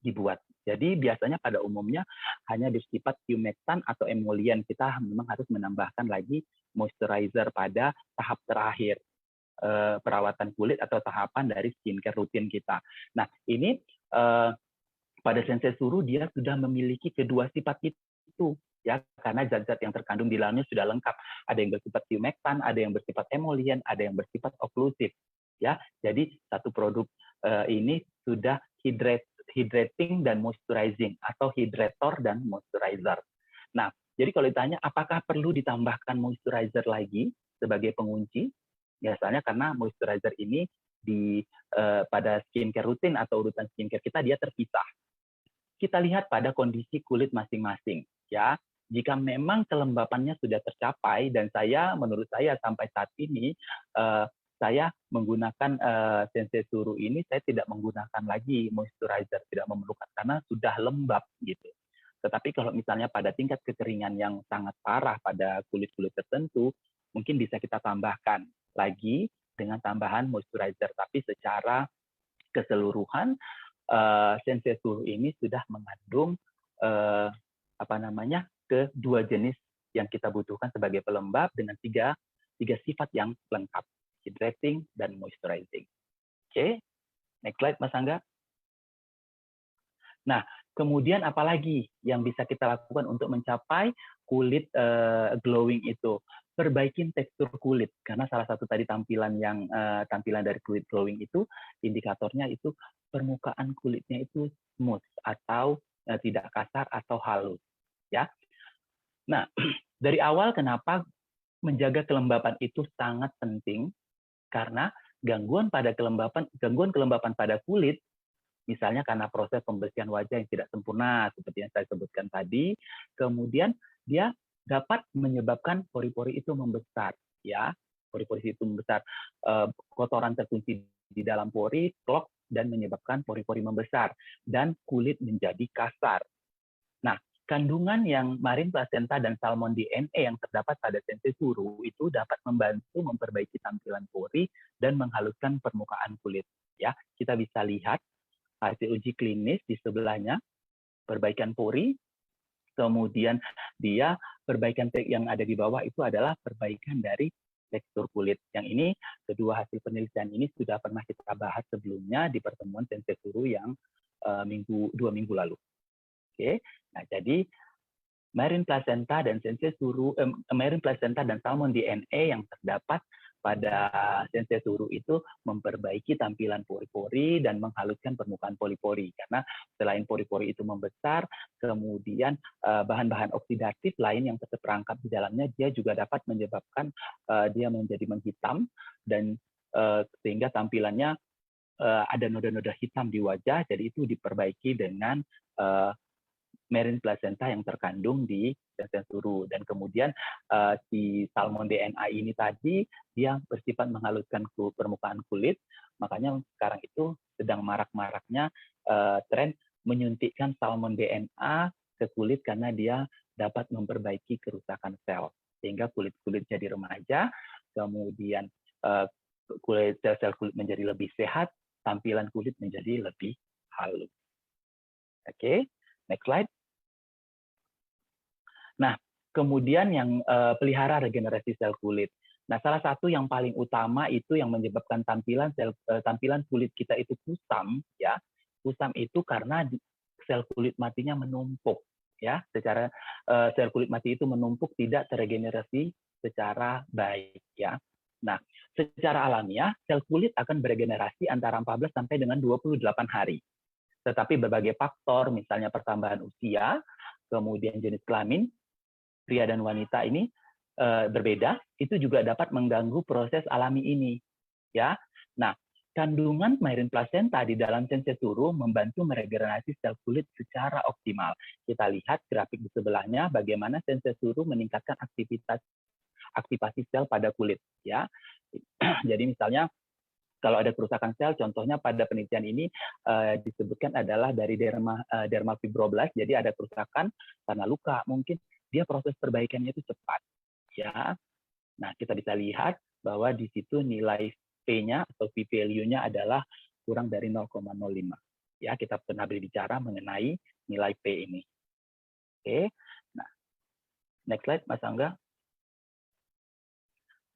dibuat. Jadi biasanya pada umumnya hanya bersifat humectant atau emollient. Kita memang harus menambahkan lagi moisturizer pada tahap terakhir perawatan kulit atau tahapan dari skincare rutin kita. Nah, ini pada sensesuru dia sudah memiliki kedua sifat itu, ya, karena zat-zat yang terkandung di dalamnya sudah lengkap. Ada yang bersifat humectant, ada yang bersifat emollient, ada yang bersifat oklusif, ya. Jadi satu produk ini sudah hydrating dan moisturizing atau hydrator dan moisturizer. Nah, jadi kalau ditanya apakah perlu ditambahkan moisturizer lagi sebagai pengunci, biasanya karena moisturizer ini pada skincare rutin atau urutan skincare kita dia terpisah. Kita lihat pada kondisi kulit masing-masing, ya. Jika memang kelembapannya sudah tercapai dan menurut saya sampai saat ini saya menggunakan sensesuru ini, saya tidak menggunakan lagi moisturizer, tidak memerlukan karena sudah lembab gitu. Tetapi kalau misalnya pada tingkat kekeringan yang sangat parah pada kulit-kulit tertentu, mungkin bisa kita tambahkan lagi dengan tambahan moisturizer. Tapi secara keseluruhan sensesuru ini sudah mengandung kedua jenis yang kita butuhkan sebagai pelembab dengan tiga sifat yang lengkap, hydrating dan moisturizing. Oke, next slide Mas Angga. Nah, kemudian apalagi yang bisa kita lakukan untuk mencapai kulit glowing itu? Perbaikin tekstur kulit, karena salah satu tadi tampilan dari kulit glowing itu indikatornya itu permukaan kulitnya itu smooth atau tidak kasar atau halus, ya. Nah, dari awal kenapa menjaga kelembapan itu sangat penting? Karena gangguan kelembapan pada kulit, misalnya karena proses pembersihan wajah yang tidak sempurna seperti yang saya sebutkan tadi, kemudian dia dapat menyebabkan pori-pori itu membesar, ya. Pori-pori itu membesar, kotoran terkunci di dalam pori, clog, dan menyebabkan pori-pori membesar dan kulit menjadi kasar. Nah, kandungan yang marin placenta dan salmon DNA yang terdapat pada sensesuru itu dapat membantu memperbaiki tampilan pori dan menghaluskan permukaan kulit, ya. Kita bisa lihat hasil uji klinis di sebelahnya, perbaikan pori. Kemudian dia perbaikan yang ada di bawah itu adalah perbaikan dari tekstur kulit. Yang ini, kedua hasil penelitian ini sudah pernah kita bahas sebelumnya di pertemuan sensesuru yang 2 minggu lalu. Oke, nah jadi marine placenta dan marine placenta dan salmon DNA yang terdapat pada sensesuru itu memperbaiki tampilan pori-pori dan menghaluskan permukaan pori-pori, karena selain pori-pori itu membesar, kemudian bahan-bahan oksidatif lain yang terperangkap di dalamnya dia juga dapat menyebabkan dia menjadi menghitam dan sehingga tampilannya ada noda-noda hitam di wajah. Jadi itu diperbaiki dengan marine placenta yang terkandung di sensesuru. Dan kemudian si salmon DNA ini tadi dia bersifat menghaluskan permukaan kulit, makanya sekarang itu sedang marak-maraknya tren menyuntikkan salmon DNA ke kulit karena dia dapat memperbaiki kerusakan sel sehingga kulit-kulit jadi remaja, kemudian sel-sel kulit menjadi lebih sehat, tampilan kulit menjadi lebih halus. Oke. Next slide. Nah, kemudian yang pelihara regenerasi sel kulit. Nah, salah satu yang paling utama itu yang menyebabkan tampilan kulit kita itu kusam, ya. Kusam itu karena sel kulit matinya menumpuk, ya. Secara sel kulit mati itu menumpuk, tidak terregenerasi secara baik, ya. Nah, secara alamiah sel kulit akan beregenerasi antara 14 sampai dengan 28 hari. Tetapi berbagai faktor, misalnya pertambahan usia, kemudian jenis kelamin, pria dan wanita ini berbeda, itu juga dapat mengganggu proses alami ini. Ya, nah kandungan marine placenta di dalam sensesuru membantu meregenerasi sel kulit secara optimal. Kita lihat grafik di sebelahnya bagaimana sensesuru meningkatkan aktivasi sel pada kulit. Ya, jadi misalnya kalau ada kerusakan sel, contohnya pada penelitian ini disebutkan adalah dari derma fibroblast, jadi ada kerusakan karena luka, mungkin dia proses perbaikannya itu cepat, ya. Nah, kita bisa lihat bahwa di situ nilai P-nya atau P value-nya adalah kurang dari 0,05. Ya, kita pernah berbicara mengenai nilai P ini. Oke, nah, next slide, Mas Angga.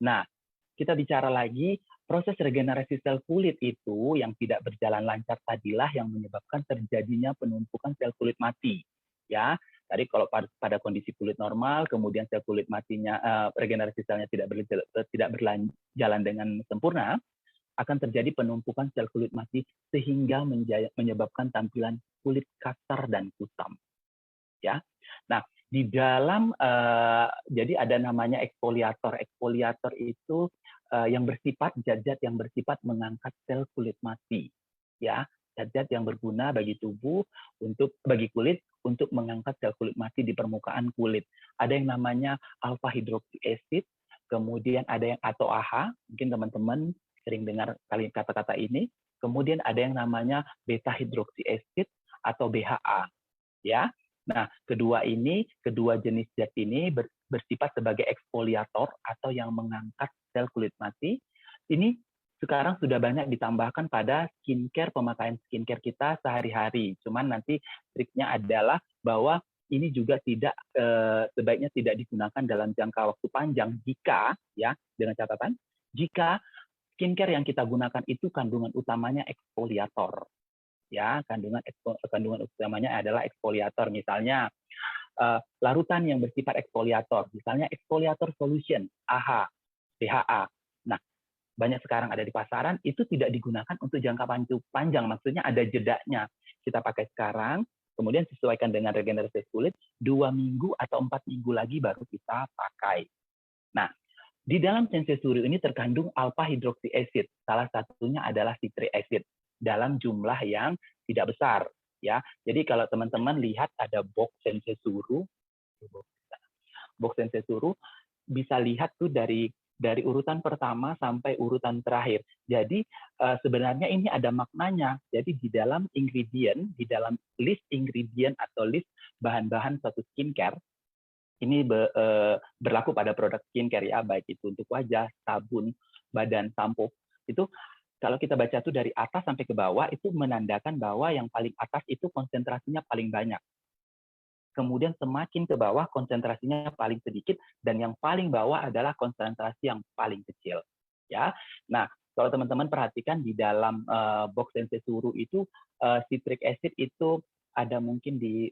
Nah, kita bicara lagi. Proses regenerasi sel kulit itu yang tidak berjalan lancar tadilah yang menyebabkan terjadinya penumpukan sel kulit mati. Ya, tadi kalau pada kondisi kulit normal, kemudian sel kulit matinya regenerasi selnya tidak berjalan dengan sempurna, akan terjadi penumpukan sel kulit mati sehingga menyebabkan tampilan kulit kasar dan kusam. Ya, nah di dalam jadi ada namanya eksfoliator. Eksfoliator itu yang bersifat zat-zat yang bersifat mengangkat sel kulit mati, ya, zat-zat yang berguna bagi tubuh bagi kulit untuk mengangkat sel kulit mati di permukaan kulit. Ada yang namanya alpha hydroxy acid, kemudian ada yang atau AHA, mungkin teman-teman sering dengar kata-kata ini. Kemudian ada yang namanya beta hydroxy acid atau BHA, ya. Nah, kedua jenis zat ini bersifat sebagai eksfoliator atau yang mengangkat sel kulit mati. Ini sekarang sudah banyak ditambahkan pada pemakaian skincare kita sehari-hari. Cuman nanti triknya adalah bahwa ini juga sebaiknya tidak digunakan dalam jangka waktu panjang jika, ya, dengan catatan, jika skincare yang kita gunakan itu kandungan utamanya eksfoliator. Ya, kandungan utamanya adalah eksfoliator, misalnya larutan yang bersifat eksfoliator, misalnya eksfoliator solution, AHA, BHA. Nah, banyak sekarang ada di pasaran, itu tidak digunakan untuk jangka panjang, maksudnya ada jedanya. Kita pakai sekarang, kemudian sesuaikan dengan regenerasi kulit, 2 minggu atau 4 minggu lagi baru kita pakai. Nah, di dalam sensesuru ini terkandung alpha hydroxy acid, salah satunya adalah citric acid, dalam jumlah yang tidak besar, ya. Jadi kalau teman-teman lihat ada box sensesuru bisa lihat tuh dari urutan pertama sampai urutan terakhir. Jadi sebenarnya ini ada maknanya. Jadi di dalam list ingredient atau list bahan-bahan suatu skincare ini berlaku pada produk skincare, ya, baik itu untuk wajah, sabun, badan, sampo. Itu kalau kita baca tuh dari atas sampai ke bawah, itu menandakan bahwa yang paling atas itu konsentrasinya paling banyak. Kemudian semakin ke bawah konsentrasinya paling sedikit, dan yang paling bawah adalah konsentrasi yang paling kecil. Ya, nah Kalau teman-teman perhatikan di dalam box Sensesuru itu citric acid itu ada mungkin di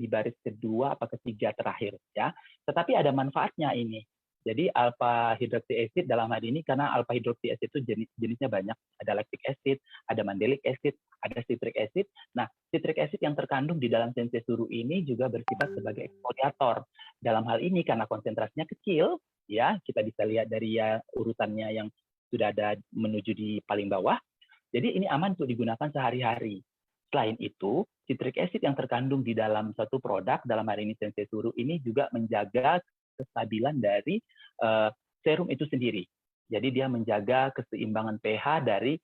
baris kedua apa ketiga terakhir ya. Tetapi ada manfaatnya ini. Jadi alpha hydroxy acid dalam hal ini karena alpha hydroxy acid itu jenisnya banyak, ada lactic acid, ada mandelic acid, ada citric acid. Nah, citric acid yang terkandung di dalam Sensesuru ini juga bersifat sebagai eksfoliator. Dalam hal ini karena konsentrasinya kecil, ya kita bisa lihat dari ya urutannya yang sudah ada menuju di paling bawah. Jadi ini aman untuk digunakan sehari-hari. Selain itu, citric acid yang terkandung di dalam satu produk, dalam hal ini Sensesuru ini juga menjaga kestabilan dari serum itu sendiri. Jadi dia menjaga keseimbangan pH dari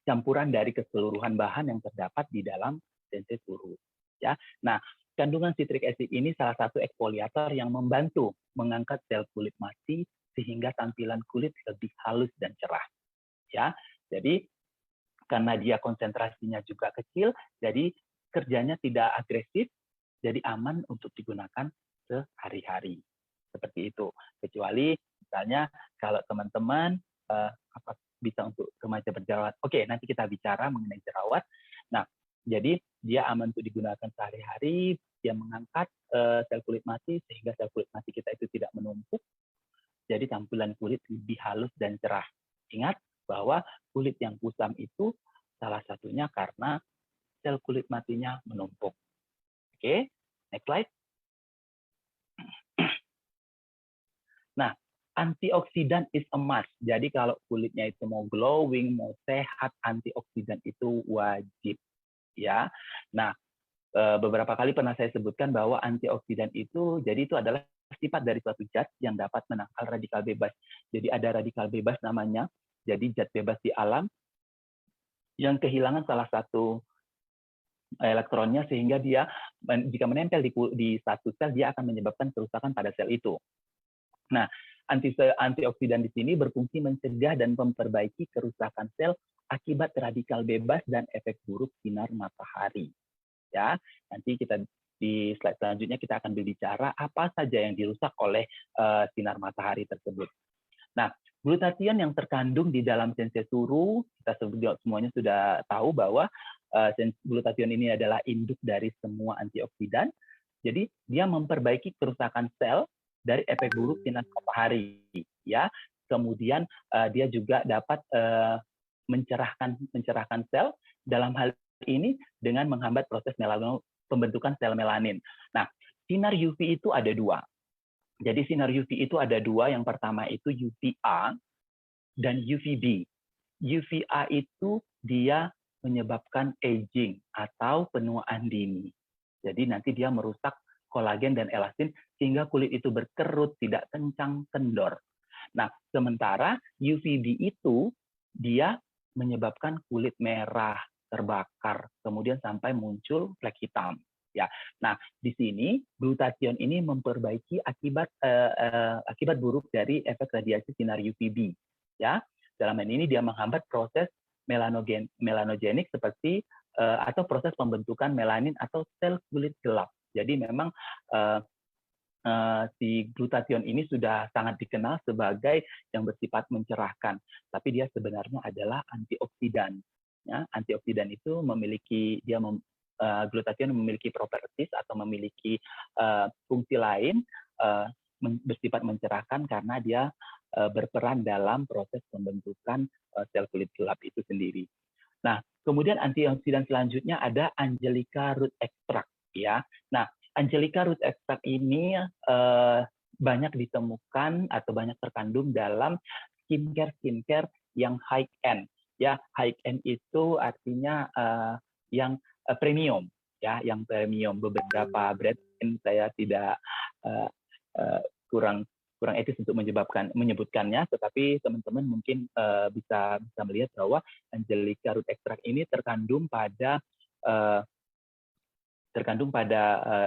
campuran dari keseluruhan bahan yang terdapat di dalam Sensesuru. Ya, nah kandungan citric acid ini salah satu eksfoliator yang membantu mengangkat sel kulit mati sehingga tampilan kulit lebih halus dan cerah. Ya, jadi karena dia konsentrasinya juga kecil, jadi kerjanya tidak agresif, jadi aman untuk digunakan sehari-hari. Seperti itu. Kecuali misalnya kalau teman-teman bisa untuk remaja berjerawat. Oke, nanti kita bicara mengenai jerawat. Nah, jadi dia aman untuk digunakan sehari-hari, dia mengangkat sel kulit mati sehingga sel kulit mati kita itu tidak menumpuk. Jadi tampilan kulit lebih halus dan cerah. Ingat bahwa kulit yang kusam itu salah satunya karena sel kulit matinya menumpuk. Oke, next slide. Nah, antioksidan is a must. Jadi kalau kulitnya itu mau glowing, mau sehat, antioksidan itu wajib. Ya. Nah, beberapa kali pernah saya sebutkan bahwa antioksidan itu, jadi itu adalah sifat dari suatu zat yang dapat menangkal radikal bebas. Jadi ada radikal bebas namanya. Jadi zat bebas di alam yang kehilangan salah satu elektronnya sehingga dia jika menempel di satu sel dia akan menyebabkan kerusakan pada sel itu. Nah, antioksidan di sini berfungsi mencegah dan memperbaiki kerusakan sel akibat radikal bebas dan efek buruk sinar matahari. Ya, nanti kita di slide selanjutnya kita akan berbicara apa saja yang dirusak oleh sinar matahari tersebut. Nah, glutathione yang terkandung di dalam Sensesuru, kita semuanya sudah tahu bahwa glutathione ini adalah induk dari semua antioksidan. Jadi dia memperbaiki kerusakan sel dari efek buruk sinar matahari, ya. Kemudian dia juga dapat mencerahkan sel dalam hal ini dengan menghambat proses pembentukan sel melanin. Nah, sinar UV itu ada dua. Jadi sinar UV itu ada dua. Yang pertama itu UVA dan UVB. UVA itu dia menyebabkan aging atau penuaan dini. Jadi nanti dia merusak kolagen dan elastin sehingga kulit itu berkerut, tidak kencang, kendor. Nah, sementara UVB itu dia menyebabkan kulit merah, terbakar, kemudian sampai muncul flek hitam. Ya, nah di sini glutathione ini memperbaiki akibat buruk dari efek radiasi sinar UVB. Ya, dalam hal ini dia menghambat proses melanogenik seperti atau proses pembentukan melanin atau sel kulit gelap. Jadi memang si glutathione ini sudah sangat dikenal sebagai yang bersifat mencerahkan, tapi dia sebenarnya adalah antioksidan. Ya, antioksidan itu memiliki glutathione memiliki properties atau memiliki fungsi lain bersifat mencerahkan karena dia berperan dalam proses pembentukan sel kulit gelap itu sendiri. Nah, kemudian antioksidan selanjutnya ada Angelica root extract. Ya, nah Angelica root extract ini banyak ditemukan atau banyak terkandung dalam skincare yang high end. Ya, high end itu artinya yang premium, ya, yang premium. Beberapa brand saya tidak kurang etis untuk menyebutkannya, tetapi teman-teman mungkin bisa melihat bahwa Angelica root extract ini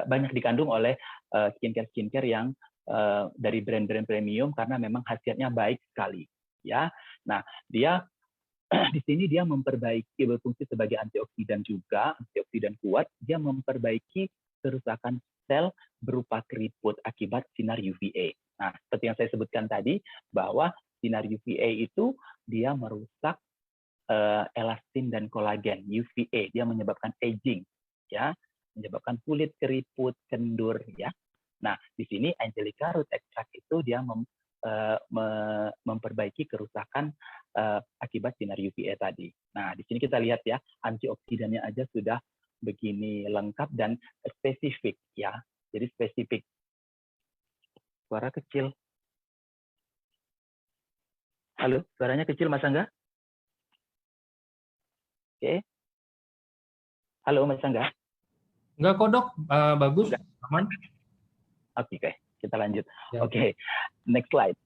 banyak dikandung oleh skincare yang dari brand-brand premium karena memang khasiatnya baik sekali, ya. Nah, dia di sini dia berfungsi sebagai antioksidan juga, antioksidan kuat. Dia memperbaiki kerusakan sel berupa keriput akibat sinar UVA. Nah, seperti yang saya sebutkan tadi bahwa sinar UVA itu dia merusak elastin dan kolagen. UVA dia menyebabkan aging, ya, menyebabkan kulit keriput, kendur, ya. Nah, di sini Angelica root extract itu dia memperbaiki kerusakan akibat sinar UVA tadi. Nah, di sini kita lihat ya, antioksidannya aja sudah begini lengkap dan spesifik, ya. Jadi spesifik. Suara kecil. Halo, suaranya kecil, Mas Angga? Oke. Halo, Mas Angga? Enggak kok, Dok. Bagus, aman. Oke, kita lanjut. Ya. Oke, next slide.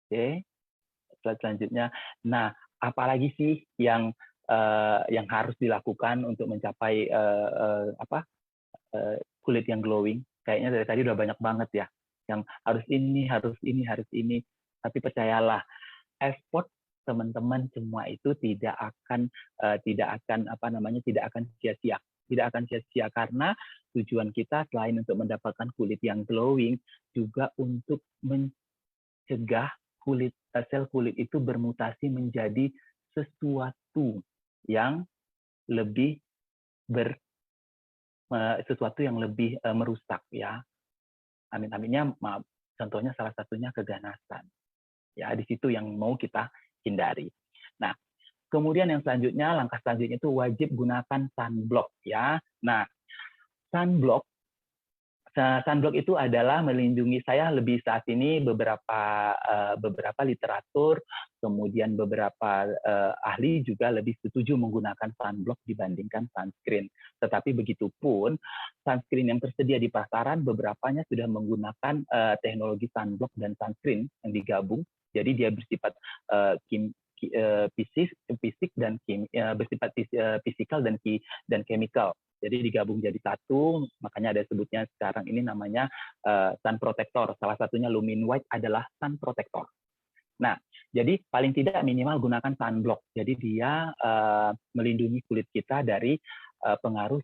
Oke, slide selanjutnya. Nah, apalagi sih yang harus dilakukan untuk mencapai kulit yang glowing? Kayaknya dari tadi udah banyak banget ya. Yang harus ini, harus ini, harus ini. Tapi percayalah, effort teman-teman semua itu tidak akan sia-sia. Tidak akan sia-sia karena tujuan kita selain untuk mendapatkan kulit yang glowing juga untuk mencegah sel kulit itu bermutasi menjadi sesuatu yang lebih merusak, ya. Amin-aminnya, maaf, contohnya salah satunya keganasan. Ya, di situ yang mau kita hindari. Nah, kemudian yang selanjutnya, langkah selanjutnya itu wajib gunakan sunblock, ya. Nah, sunblock itu adalah melindungi saya lebih saat ini beberapa literatur, kemudian beberapa ahli juga lebih setuju menggunakan sunblock dibandingkan sunscreen. Tetapi begitupun sunscreen yang tersedia di pasaran beberapanya sudah menggunakan teknologi sunblock dan sunscreen yang digabung. Jadi dia bersifat fisik dan bersifat fisikal dan chemical. Jadi digabung jadi satu, makanya ada sebutnya sekarang ini namanya sun protector. Salah satunya Lumin White adalah sun protector. Nah, jadi paling tidak minimal gunakan sunblock. Jadi dia melindungi kulit kita dari pengaruh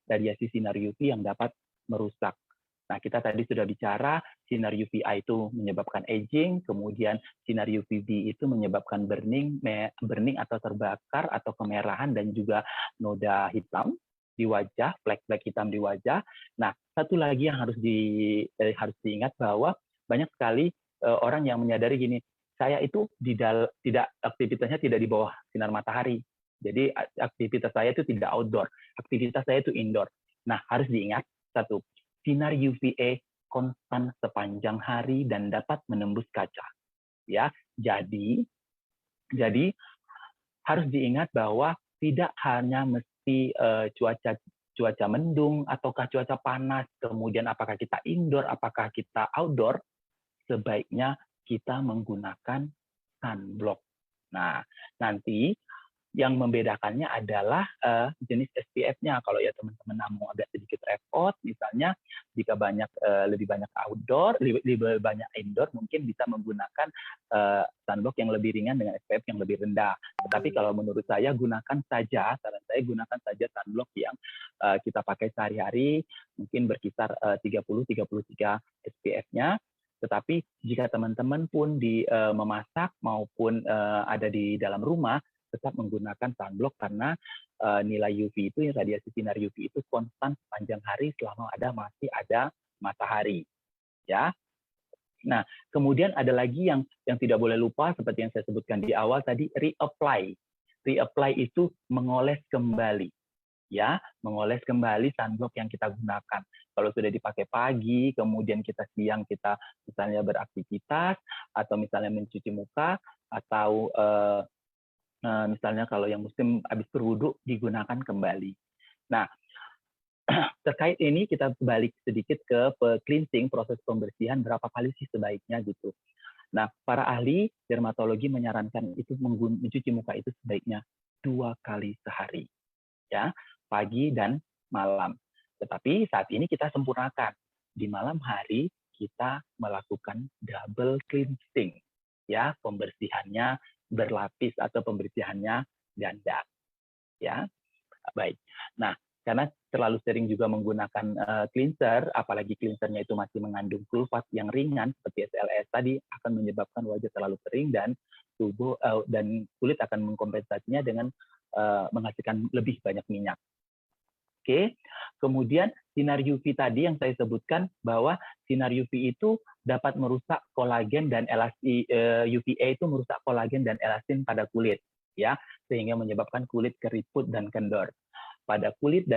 radiasi sinar UV yang dapat merusak. Nah, kita tadi sudah bicara sinar UVA itu menyebabkan aging, kemudian sinar UVB itu menyebabkan burning atau terbakar atau kemerahan dan juga noda hitam di wajah, flek-flek hitam di wajah. Nah, satu lagi yang harus diingat bahwa banyak sekali orang yang menyadari gini, saya itu aktivitasnya tidak di bawah sinar matahari. Jadi aktivitas saya itu tidak outdoor, aktivitas saya itu indoor. Nah, harus diingat satu, sinar UVA konstan sepanjang hari dan dapat menembus kaca. Ya, jadi harus diingat bahwa tidak hanya mesti cuaca mendung ataukah cuaca panas, kemudian apakah kita indoor, apakah kita outdoor, sebaiknya kita menggunakan sunblock. Nah, nanti yang membedakannya adalah jenis SPF-nya. Kalau ya teman-teman mau agak sedikit repot, misalnya jika lebih banyak outdoor, lebih banyak indoor, mungkin bisa menggunakan sunblock yang lebih ringan dengan SPF yang lebih rendah. Tetapi kalau menurut saya saran saya gunakan saja sunblock yang kita pakai sehari-hari, mungkin berkisar 30-33 SPF-nya. Tetapi jika teman-teman pun memasak maupun ada di dalam rumah, tetap menggunakan sunblock karena nilai UV itu, radiasi sinar UV itu konstan sepanjang hari selama masih ada matahari, ya. Nah, kemudian ada lagi yang tidak boleh lupa seperti yang saya sebutkan di awal tadi, reapply. Reapply itu mengoles kembali, ya, mengoles kembali sunblock yang kita gunakan. Kalau sudah dipakai pagi, kemudian siang kita misalnya beraktivitas atau misalnya mencuci muka atau misalnya kalau yang muslim habis berwudu digunakan kembali. Nah, terkait ini kita balik sedikit ke cleansing, proses pembersihan berapa kali sih sebaiknya gitu. Nah, para ahli dermatologi menyarankan itu mencuci muka itu sebaiknya 2 kali sehari, ya, pagi dan malam. Tetapi saat ini kita sempurnakan, di malam hari kita melakukan double cleansing, ya, pembersihannya berlapis atau pembersihannya ganda, ya. Baik. Nah, karena terlalu sering juga menggunakan cleanser, apalagi cleansernya itu masih mengandung sulfat yang ringan seperti SLS tadi, akan menyebabkan wajah terlalu kering dan tubuh dan kulit akan mengkompensasinya dengan menghasilkan lebih banyak minyak. Oke, kemudian sinar UV tadi yang saya sebutkan bahwa sinar UV itu dapat merusak kolagen dan UVA itu merusak kolagen dan elastin pada kulit, ya, sehingga menyebabkan kulit keriput dan kendor. Pada kulit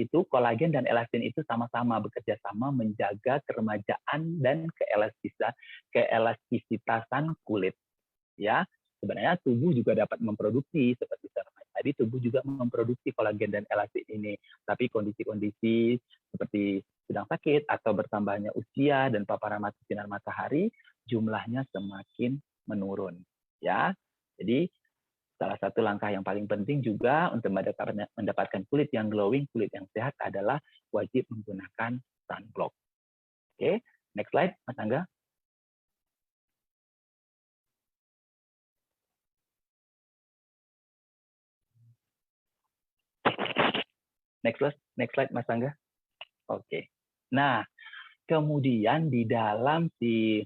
itu kolagen dan elastin itu sama-sama bekerja sama menjaga keremajaan dan keelastisitasan kulit, ya. Sebenarnya tubuh juga dapat memproduksi seperti tadi, tubuh juga memproduksi kolagen dan elastin ini, tapi kondisi-kondisi seperti sedang sakit atau bertambahnya usia dan paparan sinar matahari jumlahnya semakin menurun, ya. Jadi salah satu langkah yang paling penting juga untuk mendapatkan kulit yang glowing, kulit yang sehat adalah wajib menggunakan sunblock. Oke, next slide, Mas Angga. Next slide, Mas Angga. Oke. Nah, kemudian di dalam si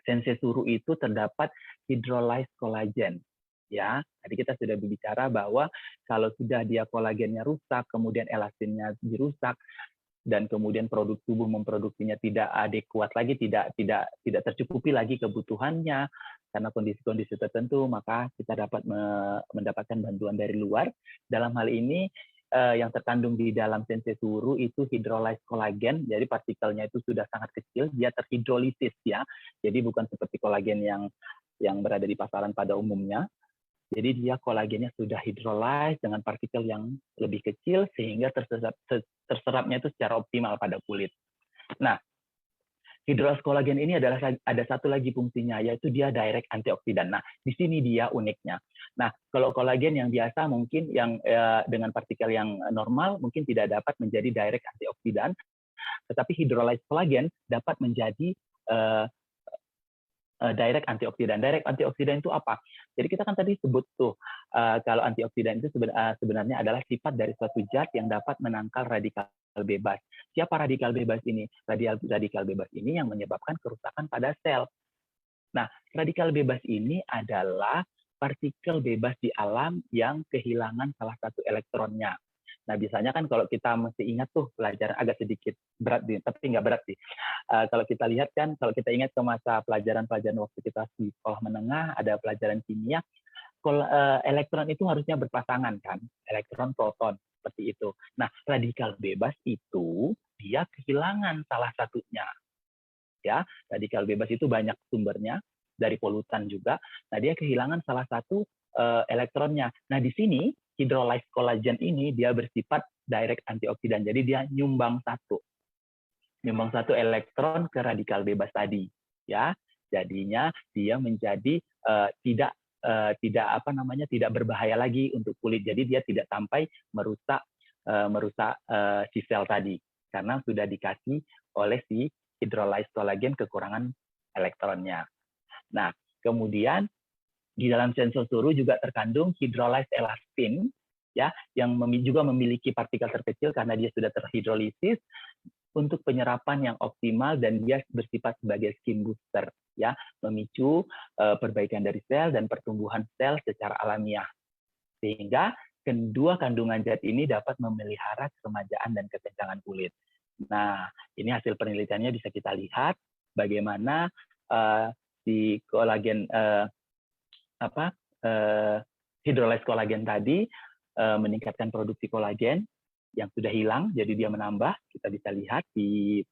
sensei suru itu terdapat hydrolyzed collagen. Ya, tadi kita sudah berbicara bahwa kalau sudah dia kolagennya rusak, kemudian elastinnya dirusak, dan kemudian produk tubuh memproduksinya tidak adekuat lagi, tidak tercukupi lagi kebutuhannya karena kondisi-kondisi tertentu, maka kita dapat mendapatkan bantuan dari luar. Dalam hal ini yang terkandung di dalam sensei suru itu hydrolyzed collagen, jadi partikelnya itu sudah sangat kecil, dia terhidrolisis, ya. Jadi bukan seperti kolagen yang berada di pasaran pada umumnya. Jadi dia kolagennya sudah hydrolyzed dengan partikel yang lebih kecil sehingga terserapnya itu secara optimal pada kulit. Nah, hydrolyzed collagen ini ada satu lagi fungsinya, yaitu dia direct antioksidan. Nah, di sini dia uniknya. Nah, kalau kolagen yang biasa mungkin yang dengan partikel yang normal mungkin tidak dapat menjadi direct antioksidan, tetapi hydrolyzed collagen dapat menjadi direct antioksidan. Direct antioksidan itu apa? Jadi kita kan tadi sebut tuh kalau antioksidan itu sebenarnya adalah sifat dari suatu zat yang dapat menangkal radikal bebas. Siapa radikal bebas ini? Radikal bebas ini yang menyebabkan kerusakan pada sel. Nah, radikal bebas ini adalah partikel bebas di alam yang kehilangan salah satu elektronnya. Nah, biasanya kan kalau kita mesti ingat tuh pelajaran agak sedikit berat, tapi nggak berat sih. Kalau kita lihat kan, kalau kita ingat ke masa pelajaran-pelajaran waktu kita di sekolah menengah, ada pelajaran kimia, elektron itu harusnya berpasangan kan, elektron proton seperti itu. Nah, radikal bebas itu dia kehilangan salah satunya. Ya, radikal bebas itu banyak sumbernya dari polutan juga. Nah, dia kehilangan salah satu elektronnya. Nah, di sini hydrolyzed collagen ini dia bersifat direct antioksidan. Jadi dia nyumbang satu elektron ke radikal bebas tadi, ya. Jadinya dia menjadi tidak berbahaya lagi untuk kulit. Jadi dia tidak sampai merusak si sel tadi karena sudah dikasih oleh si hydrolyzed collagen kekurangan elektronnya. Nah, kemudian di dalam sensor suru juga terkandung hydrolyzed elastin, ya, yang juga memiliki partikel terkecil karena dia sudah terhidrolisis untuk penyerapan yang optimal dan dia bersifat sebagai skin booster, ya, memicu perbaikan dari sel dan pertumbuhan sel secara alamiah. Sehingga kedua kandungan zat ini dapat memelihara keremajaan dan kekencangan kulit. Nah, ini hasil penelitiannya bisa kita lihat bagaimana si kolagen hydrolyzed collagen tadi meningkatkan produksi kolagen yang sudah hilang, jadi dia menambah. Kita bisa lihat di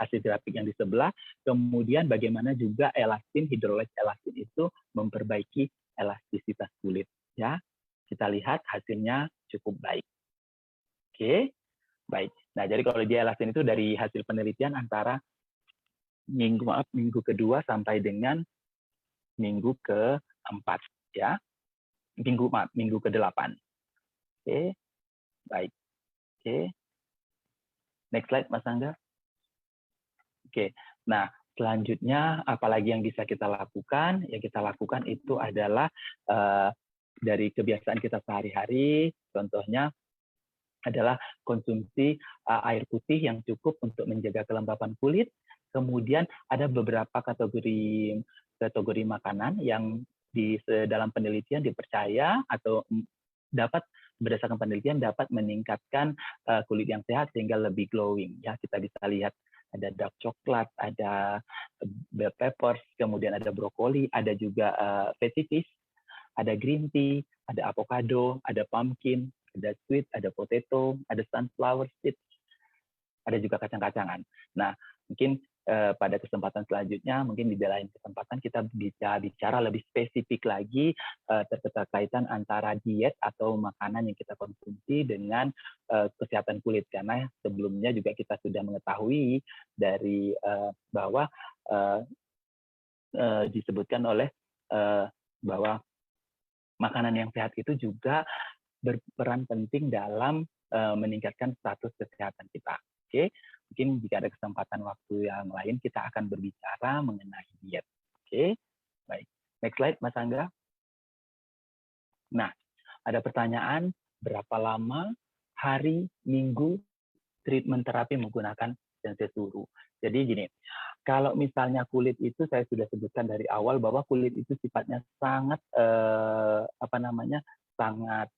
hasil grafik yang di sebelah. Kemudian bagaimana juga hydrolyzed elastin itu memperbaiki elastisitas kulit. Ya, kita lihat hasilnya cukup baik. Oke, baik. Nah, jadi kalau dia elastin itu dari hasil penelitian antara minggu kedua sampai dengan minggu ke-4, ya. Minggu ke-8. Oke. Baik. Oke. Next slide, Mas Angga. Oke. Nah, selanjutnya apalagi yang bisa kita lakukan? Yang kita lakukan itu adalah dari kebiasaan kita sehari-hari, contohnya adalah konsumsi air putih yang cukup untuk menjaga kelembapan kulit. Kemudian ada beberapa kategori makanan yang di dalam penelitian dipercaya atau dapat berdasarkan penelitian dapat meningkatkan kulit yang sehat sehingga lebih glowing. Ya, kita bisa lihat ada dark coklat, ada bell peppers, kemudian ada brokoli, ada juga fatty fish, ada green tea, ada avocado, ada pumpkin, ada sweet, ada potato, ada sunflower seeds, ada juga kacang-kacangan. Nah, mungkin pada kesempatan selanjutnya, mungkin di lain kesempatan kita bisa bicara lebih spesifik lagi terkaitan antara diet atau makanan yang kita konsumsi dengan kesehatan kulit. Karena sebelumnya juga kita sudah mengetahui dari bahwa disebutkan oleh bahwa makanan yang sehat itu juga berperan penting dalam meningkatkan status kesehatan kita. Oke, mungkin jika ada kesempatan waktu yang lain kita akan berbicara mengenai diet. Oke, baik. Next slide, Mas Angga. Nah, ada pertanyaan, berapa lama, hari, minggu, treatment terapi menggunakan sensei suru? Jadi gini, kalau misalnya kulit itu saya sudah sebutkan dari awal bahwa kulit itu sifatnya sangat sangat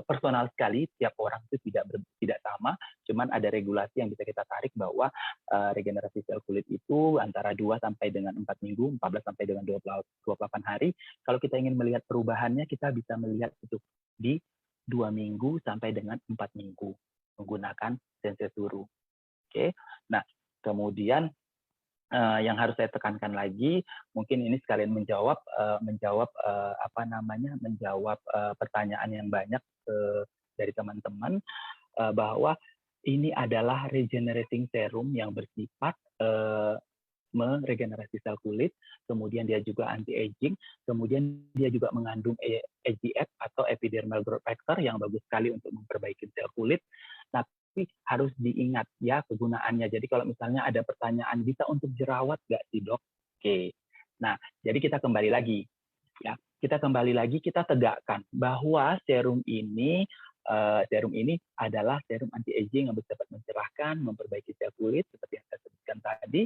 personal sekali, tiap orang itu tidak sama, cuman ada regulasi yang bisa kita tarik bahwa regenerasi sel kulit itu antara 2 sampai dengan 4 minggu, 14 sampai dengan 28 hari. Kalau kita ingin melihat perubahannya, kita bisa melihat itu di 2 minggu sampai dengan 4 minggu menggunakan sensei suru. Oke. Nah, kemudian yang harus saya tekankan lagi, mungkin ini sekalian menjawab pertanyaan yang banyak dari teman-teman bahwa ini adalah regenerating serum yang bersifat meregenerasi sel kulit, kemudian dia juga anti-aging, kemudian dia juga mengandung EGF atau epidermal growth factor yang bagus sekali untuk memperbaiki sel kulit. Tapi harus diingat ya kegunaannya. Jadi kalau misalnya ada pertanyaan, bisa untuk jerawat nggak sih dok? Oke. Nah, jadi kita kembali lagi ya. Kita tegakkan bahwa serum ini adalah serum anti-aging yang dapat mencerahkan, memperbaiki sel kulit seperti yang saya sebutkan tadi.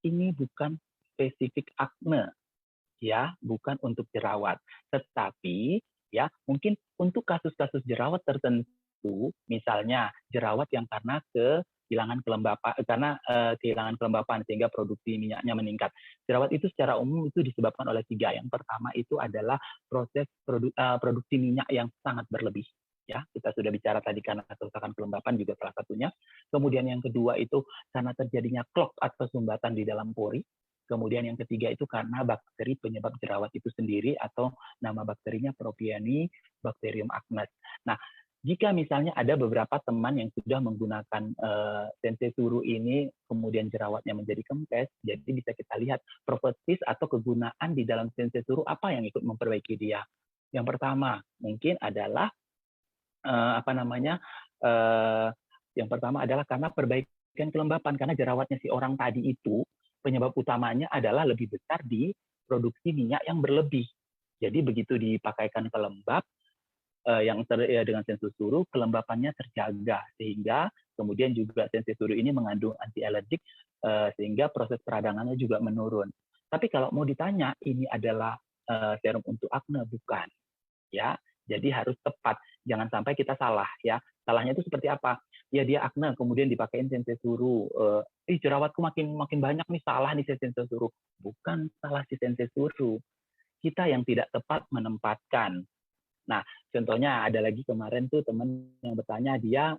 Ini bukan spesifik akne, ya, bukan untuk jerawat. Tetapi ya mungkin untuk kasus-kasus jerawat tertentu, misalnya jerawat yang karena kehilangan kelembapan sehingga produksi minyaknya meningkat. Jerawat itu secara umum itu disebabkan oleh 3. Yang pertama itu adalah proses produksi minyak yang sangat berlebih. Ya, kita sudah bicara tadi karena kerusakan kelembapan juga salah satunya. Kemudian yang kedua itu karena terjadinya clog atau sumbatan di dalam pori. Kemudian yang ketiga itu karena bakteri penyebab jerawat itu sendiri atau nama bakterinya Propionibacterium acnes. Nah, jika misalnya ada beberapa teman yang sudah menggunakan sensei suru ini, kemudian jerawatnya menjadi kempes, jadi bisa kita lihat properties atau kegunaan di dalam sensei suru apa yang ikut memperbaiki dia. Yang pertama mungkin adalah yang pertama adalah karena perbaikan kelembapan, karena jerawatnya si orang tadi itu penyebab utamanya adalah lebih besar di produksi minyak yang berlebih. Jadi begitu dipakaikan pelembab dengan sensei suru, kelembapannya terjaga sehingga kemudian juga sensei suru ini mengandung anti alergik sehingga proses peradangannya juga menurun. Tapi kalau mau ditanya ini adalah serum untuk akne, bukan, ya. Jadi harus tepat, jangan sampai kita salah ya. Salahnya itu seperti apa? Ya dia akne, kemudian dipakein sensei suru. Jerawatku makin banyak nih, salah nih sensei suru. Bukan salah si sensei suru. Kita yang tidak tepat menempatkan. Nah, contohnya ada lagi kemarin tuh teman yang bertanya, dia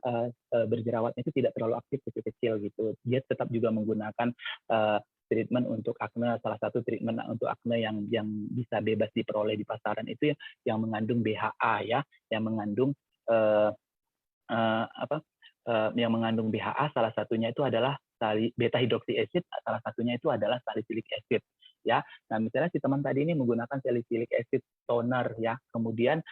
berjerawatnya itu tidak terlalu aktif kecil-kecil gitu. Dia tetap juga menggunakan treatment untuk akne. Salah satu treatment untuk akne yang bisa bebas diperoleh di pasaran itu yang mengandung BHA ya, yang mengandung yang mengandung BHA, salah satunya itu adalah beta hidroksi acid, salah satunya itu adalah salicylic acid ya. Nah, misalnya si teman tadi ini menggunakan salicylic acid toner ya, kemudian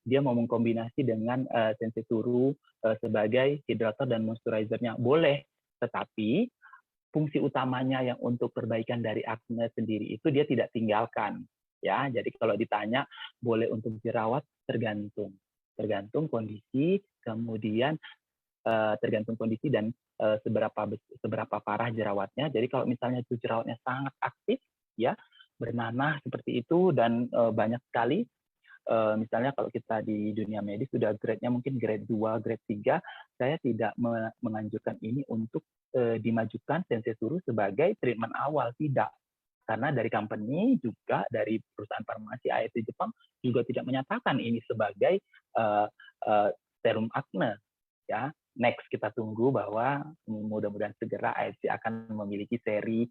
dia mau mengkombinasi dengan sensei suru sebagai hidrator dan moisturizer-nya, boleh, tetapi fungsi utamanya yang untuk perbaikan dari akne sendiri itu dia tidak tinggalkan ya. Jadi kalau ditanya boleh untuk jerawat, tergantung tergantung kondisi, kemudian tergantung kondisi dan seberapa parah jerawatnya. Jadi kalau misalnya itu jerawatnya sangat aktif, ya bernanah seperti itu dan banyak sekali, misalnya kalau kita di dunia medis sudah grade-nya mungkin grade 2, grade 3, saya tidak menganjurkan ini untuk dimajukan sensei suru sebagai treatment awal, tidak. Karena dari company juga dari perusahaan farmasi ART Jepang juga tidak menyatakan ini sebagai serum akne, ya. Next kita tunggu bahwa mudah-mudahan segera ART akan memiliki seri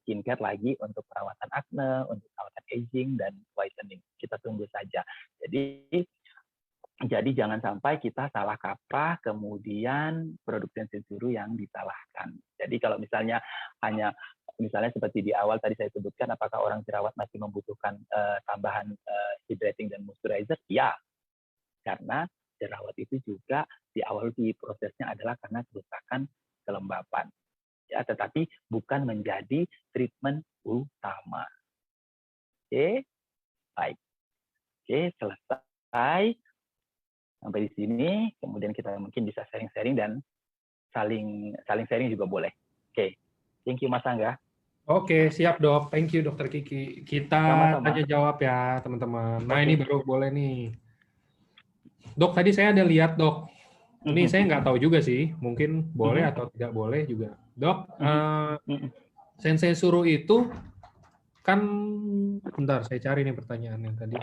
skincare lagi untuk perawatan akne, untuk perawatan aging dan whitening. Kita tunggu saja. Jadi jangan sampai kita salah kaprah kemudian produk sensei suru yang disalahkan. Jadi kalau misalnya misalnya seperti di awal tadi saya sebutkan, apakah orang jerawat masih membutuhkan tambahan hydrating dan moisturizer? Ya, karena jerawat itu juga di awal prosesnya adalah karena kerusakan kelembapan. Ya, tetapi bukan menjadi treatment utama. Oke, baik. Oke, selesai. Sampai di sini, kemudian kita mungkin bisa sharing-sharing dan saling sharing juga boleh. Oke, thank you Mas Angga. Oke, siap dok. Thank you dokter Kiki. Kita Sama-sama. tanya jawab ya teman-teman. Nah ini baru boleh nih. Dok, tadi saya ada lihat dok. Ini saya nggak tahu juga sih. Mungkin boleh atau tidak boleh juga. Dok, sensei suru itu kan, bentar saya cari nih pertanyaannya tadi.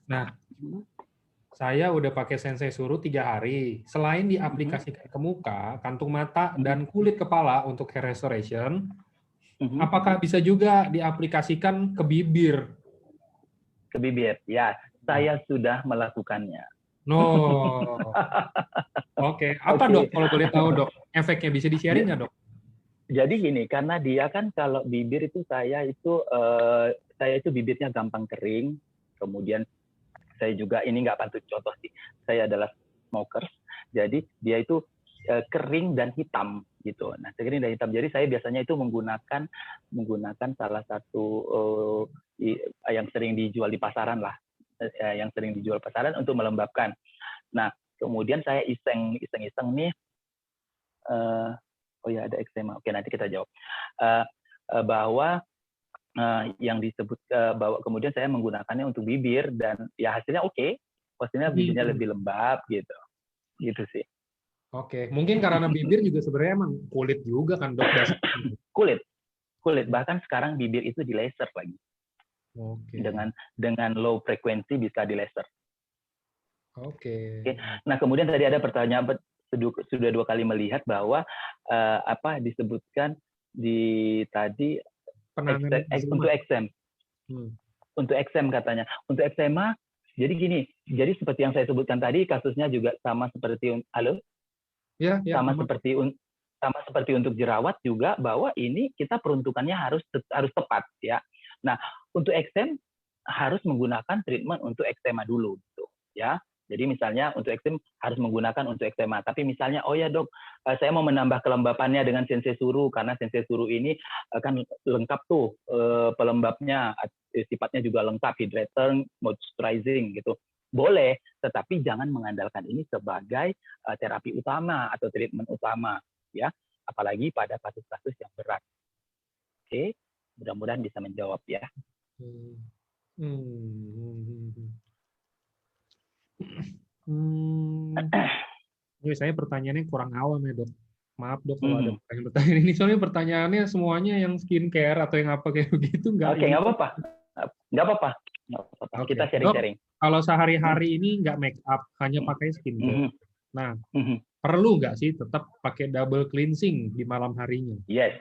Nah, saya udah pakai sensei suru 3 hari. Selain diaplikasikan ke muka, kantung mata, dan kulit kepala untuk hair restoration, apakah bisa juga diaplikasikan ke bibir? Ke bibir, ya. Saya sudah melakukannya. No. Oke. Apa dok, kalau boleh tahu dok? Efeknya bisa di-sharing nggak dok? Jadi gini, karena dia kan kalau bibir itu saya itu bibirnya gampang kering, kemudian saya juga ini nggak pantun contoh sih, saya adalah smokers, jadi dia itu kering dan hitam gitu. Nah, kering dan hitam. Jadi saya biasanya itu menggunakan salah satu yang sering dijual di pasaran lah, untuk melembabkan. Nah, kemudian saya iseng nih, oh ya ada eksema. Oke, nanti kita jawab. Bahwa yang disebut bahwa kemudian saya menggunakannya untuk bibir dan ya hasilnya oke. Hasilnya bibirnya lebih lembab gitu sih. Oke, mungkin karena bibir juga sebenarnya emang kulit juga kan dok, dasarnya. Kulit bahkan sekarang bibir itu di laser lagi. Oke. Dengan low frekuensi bisa di laser. Oke. Nah, kemudian tadi ada pertanyaan, sudah 2 kali melihat bahwa disebutkan di tadi untuk eksem. Untuk eksem katanya. Untuk eksema, jadi gini, jadi seperti yang saya sebutkan tadi, kasusnya juga sama seperti sama seperti untuk jerawat juga, bahwa ini kita peruntukannya harus tepat ya. Nah, untuk eksem harus menggunakan treatment untuk eksema dulu gitu ya. Jadi misalnya untuk eksem harus menggunakan untuk eksema. Tapi misalnya, oh ya dok, saya mau menambah kelembapannya dengan sensei suru, karena sensei suru ini kan lengkap tuh pelembabnya, sifatnya juga lengkap, hydrating, moisturizing gitu. Boleh, tetapi jangan mengandalkan ini sebagai terapi utama atau treatment utama, ya. Apalagi pada kasus-kasus yang berat. Oke, mudah-mudahan bisa menjawab ya. Ini saya pertanyaannya kurang awam ya dok. Maaf dok kalau ada pertanyaan ini. Soalnya pertanyaannya semuanya yang skincare atau yang apa kayak begitu nggak. Oke, nggak apa-apa. Nggak apa-apa. Okay. Kita sharing-sharing. Kalau sehari-hari ini nggak make up, hanya pakai skincare. Nah, perlu nggak sih tetap pakai double cleansing di malam harinya? Yes.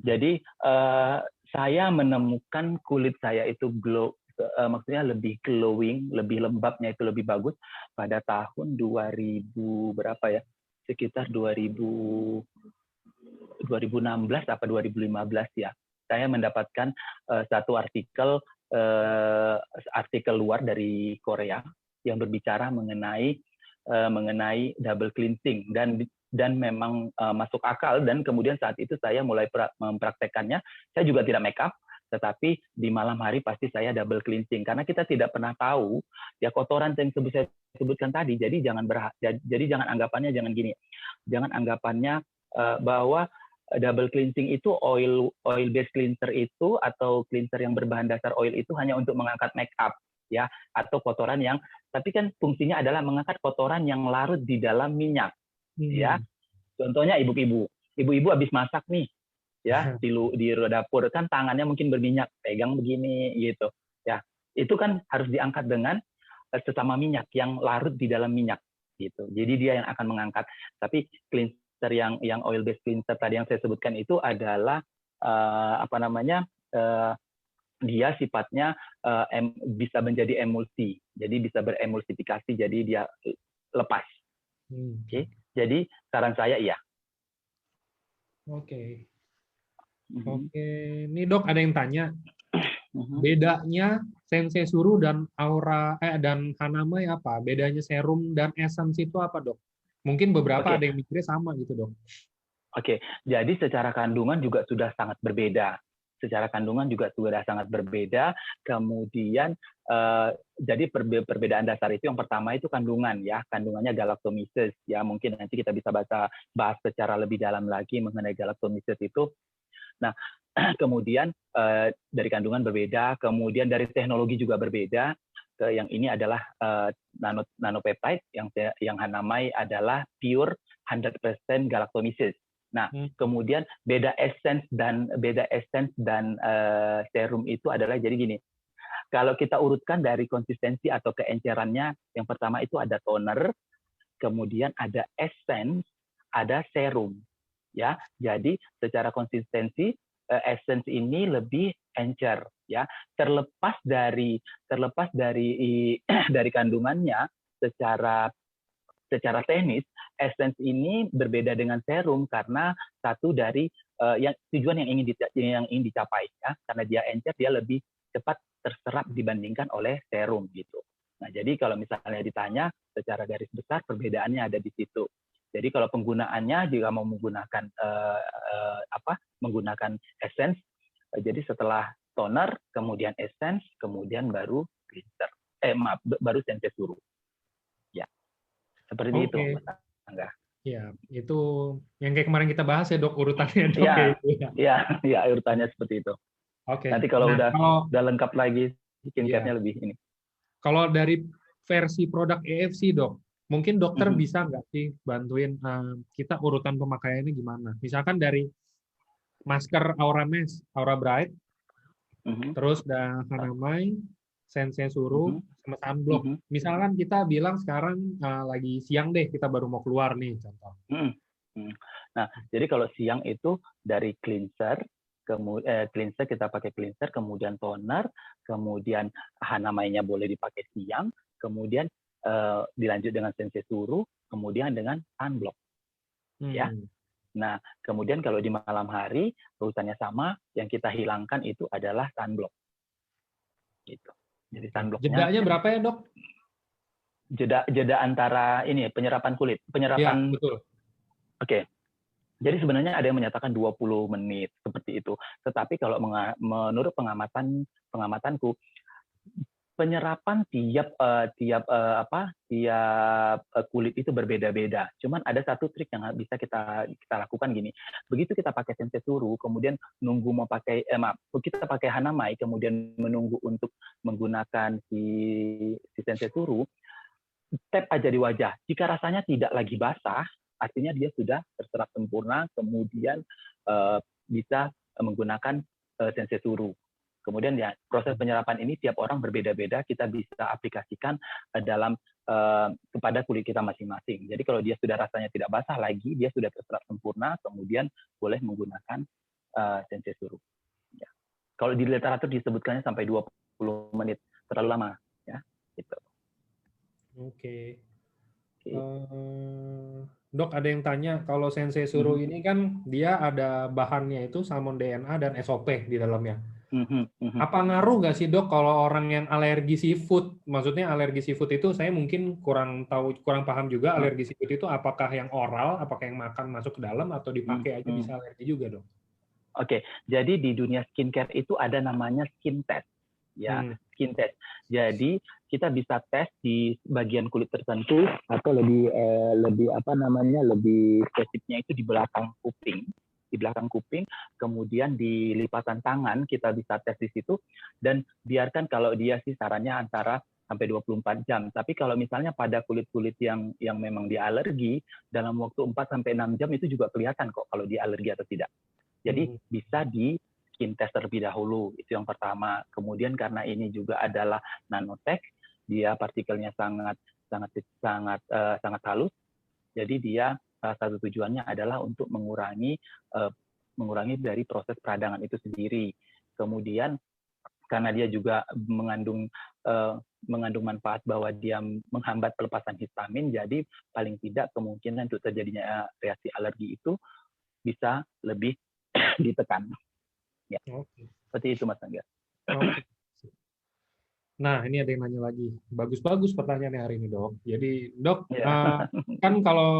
Jadi saya menemukan kulit saya itu glow, maksudnya lebih glowing, lebih lembabnya itu lebih bagus pada tahun 2000 berapa ya? Sekitar 2016 apa 2015 ya. Saya mendapatkan satu artikel luar dari Korea yang berbicara mengenai double cleansing dan memang masuk akal, dan kemudian saat itu saya mulai mempraktekannya. Saya juga tidak make up, Tetapi di malam hari pasti saya double cleansing karena kita tidak pernah tahu ya kotoran yang saya sebutkan tadi. Jadi jangan anggapannya jangan gini. Jangan anggapannya bahwa double cleansing itu oil based cleanser itu atau cleanser yang berbahan dasar oil itu hanya untuk mengangkat make up ya atau kotoran yang tapi kan fungsinya adalah mengangkat kotoran yang larut di dalam minyak ya. Contohnya ibu-ibu habis masak nih ya di dapur kan tangannya mungkin berminyak, pegang begini gitu ya, itu kan harus diangkat dengan sesama minyak yang larut di dalam minyak gitu, jadi dia yang akan mengangkat. Tapi cleanser yang oil based cleanser tadi yang saya sebutkan itu adalah dia sifatnya bisa menjadi emulsi, jadi bisa beremulsifikasi, jadi dia lepas. Oke. Jadi saran saya iya. Oke. Oke, ini Dok ada yang tanya, bedanya Sensei Suru dan dan Hanamai apa? Bedanya serum dan essence itu apa, Dok? Mungkin beberapa ada yang mikirnya sama gitu, Dok. Oke, jadi secara kandungan juga sudah sangat berbeda. Kemudian jadi perbedaan dasar itu yang pertama itu kandungan ya, kandungannya galactomyces ya. Mungkin nanti kita bisa bahas secara lebih dalam lagi mengenai galactomyces itu. Nah, kemudian dari kandungan berbeda, kemudian dari teknologi juga berbeda. Yang ini adalah nanopeptide, yang Hanamai adalah pure 100% galactomyces. Nah, kemudian beda essence dan serum itu adalah jadi gini. Kalau kita urutkan dari konsistensi atau keencerannya, yang pertama itu ada toner, kemudian ada essence, ada serum. Ya, jadi secara konsistensi essence ini lebih encer ya, terlepas dari kandungannya secara teknis. Essence ini berbeda dengan serum karena satu dari tujuan yang ingin dicapai ya, karena dia encer, dia lebih cepat terserap dibandingkan oleh serum gitu. Nah, jadi kalau misalnya ditanya secara garis besar perbedaannya ada di situ. Jadi kalau penggunaannya jika mau menggunakan menggunakan essence, jadi setelah toner, kemudian essence, kemudian baru cleanser. Baru Sensei Suru. Ya, seperti itu, Mas Angga. Ya, itu yang kayak kemarin kita bahas ya, Dok, urutannya, Dok. Iya, urutannya seperti itu. Oke. Nanti kalau udah lengkap lagi, skincare-nya lebih ini. Kalau dari versi produk EFC, Dok, mungkin dokter bisa nggak sih bantuin kita urutan pemakaiannya gimana? Misalkan dari masker Aura Mask, Aura Bright, terus dan Hanamai, Sensei Suru, sama sunblock. Misalkan kita bilang sekarang lagi siang deh, kita baru mau keluar nih, contoh. Nah, jadi kalau siang itu dari cleanser, cleanser kita pakai cleanser, kemudian toner, kemudian Hanamai-nya boleh dipakai siang, kemudian dilanjut dengan Sensei Suru, kemudian dengan sunblock. Ya. Nah, kemudian kalau di malam hari urutannya sama, yang kita hilangkan itu adalah sunblock. Gitu. Jadi sunblocknya. Jedanya berapa ya, Dok? Jeda antara ini penyerapan kulit, penyerapan. Ya, betul. Oke. Jadi sebenarnya ada yang menyatakan 20 menit seperti itu. Tetapi kalau menurut pengamatanku, penyerapan tiap kulit itu berbeda-beda. Cuman ada satu trik yang bisa kita lakukan gini. Begitu kita pakai Sensei Suru, kemudian nunggu mau pakai kita pakai Hanamai, kemudian menunggu untuk menggunakan si Sensei Suru, tap aja di wajah. Jika rasanya tidak lagi basah, artinya dia sudah terserap sempurna, kemudian bisa menggunakan Sensei Suru. Kemudian ya proses penyerapan ini tiap orang berbeda-beda, kita bisa aplikasikan kepada kulit kita masing-masing. Jadi kalau dia sudah rasanya tidak basah lagi, dia sudah terserap sempurna, kemudian boleh menggunakan Sensei Suru. Ya. Kalau di literatur disebutkannya sampai 20 menit, terlalu lama, ya. Gitu. Oke. Dok, ada yang tanya, kalau Sensei Suru ini kan dia ada bahannya itu salmon DNA dan SOP di dalamnya. Apa ngaruh nggak sih, Dok, kalau orang yang alergi seafood? Maksudnya alergi seafood itu saya mungkin kurang paham juga. Alergi seafood itu apakah yang oral, apakah yang makan masuk ke dalam, atau dipakai aja bisa alergi juga, Dok? Oke, jadi di dunia skincare itu ada namanya skin test, ya, skin test. Jadi kita bisa tes di bagian kulit tertentu atau lebih apa namanya, lebih spesifiknya itu di belakang kuping, kemudian di lipatan tangan kita bisa tes di situ, dan biarkan kalau dia sih sarannya antara sampai 24 jam. Tapi kalau misalnya pada kulit-kulit yang memang dia alergi, dalam waktu 4 sampai 6 jam itu juga kelihatan kok kalau dia alergi atau tidak. Jadi bisa di skin test terlebih dahulu, itu yang pertama. Kemudian karena ini juga adalah nanotech, dia partikelnya sangat halus. Jadi dia salah satu tujuannya adalah untuk mengurangi dari proses peradangan itu sendiri. Kemudian karena dia juga mengandung manfaat bahwa dia menghambat pelepasan histamin, jadi paling tidak kemungkinan untuk terjadinya reaksi alergi itu bisa lebih ditekan. Ya. Seperti itu, Mas Angga. Nah, ini ada yang nanya lagi. Bagus-bagus pertanyaannya hari ini, Dok. Jadi, Dok, kan kalau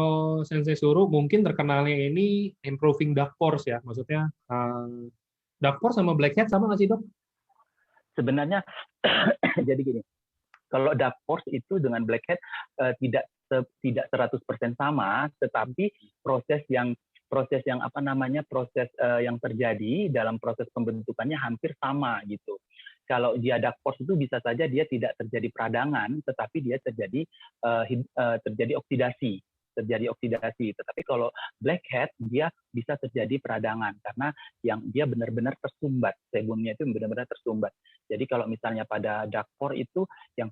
Sensei Suru mungkin terkenalnya ini improving dark pores ya. Maksudnya, dark pores sama blackhead sama nggak sih, Dok? Sebenarnya, jadi gini, kalau dark pores itu dengan blackhead tidak 100% sama, tetapi proses yang terjadi dalam proses pembentukannya hampir sama gitu. Kalau dia dark pores itu bisa saja dia tidak terjadi peradangan, tetapi dia terjadi oksidasi. Tetapi kalau blackhead dia bisa terjadi peradangan karena yang dia benar-benar tersumbat, sebumnya itu benar-benar tersumbat. Jadi kalau misalnya pada dark pore itu yang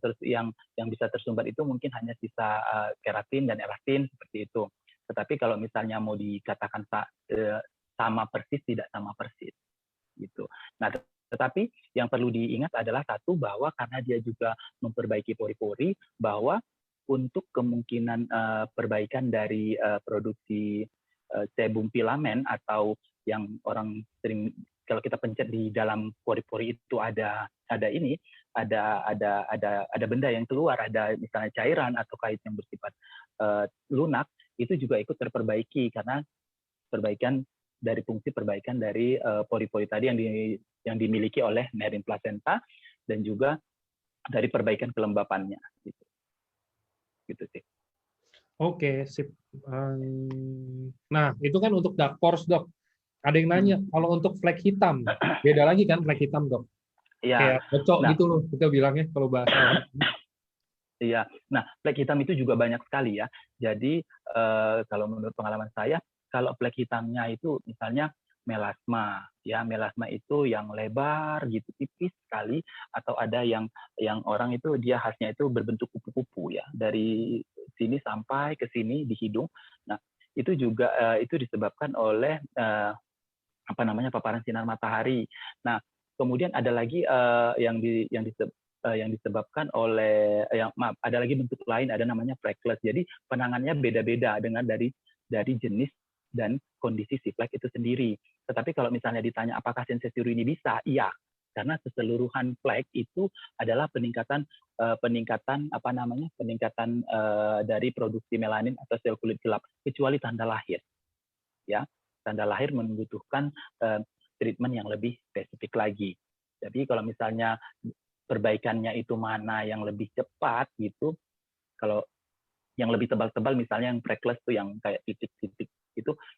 bisa tersumbat itu mungkin hanya sisa keratin dan elastin seperti itu. Tetapi kalau misalnya mau dikatakan sama persis, tidak sama persis gitu. Nah, tetapi yang perlu diingat adalah satu, bahwa karena dia juga memperbaiki pori-pori, bahwa untuk kemungkinan perbaikan dari produksi sebum filamen atau yang orang sering kalau kita pencet di dalam pori-pori itu ada benda yang keluar, ada misalnya cairan atau kait yang bersifat lunak, itu juga ikut terperbaiki karena fungsi perbaikan dari pori-pori tadi yang dimiliki oleh nerin placenta dan juga dari perbaikan kelembapannya gitu sih. Oke, sip. Nah, itu kan untuk dark pores, Dok. Ada yang nanya, kalau untuk flek hitam, beda lagi kan flek hitam, Dok? Iya. Kayak becok gitu loh, kita bilangnya kalau bahasa orang. Iya. Nah, flek hitam itu juga banyak sekali ya. Jadi kalau menurut pengalaman saya, kalau flek hitamnya itu misalnya melasma, ya melasma itu yang lebar gitu, tipis sekali, atau ada yang orang itu dia khasnya itu berbentuk kupu-kupu ya, dari sini sampai ke sini di hidung. Nah, itu juga itu disebabkan oleh paparan sinar matahari. Nah, kemudian ada lagi yang disebabkan oleh ada lagi bentuk lain, ada namanya freckles. Jadi penanganannya beda-beda dengan dari jenis dan kondisi si flek itu sendiri. Tetapi kalau misalnya ditanya apakah Sensei Suru ini bisa, iya, karena keseluruhan flek itu adalah peningkatan dari produksi melanin atau sel kulit gelap, kecuali tanda lahir. Ya, tanda lahir membutuhkan treatment yang lebih spesifik lagi. Jadi kalau misalnya perbaikannya itu mana yang lebih cepat gitu, kalau yang lebih tebal-tebal misalnya yang freckles tuh yang kayak titik-titik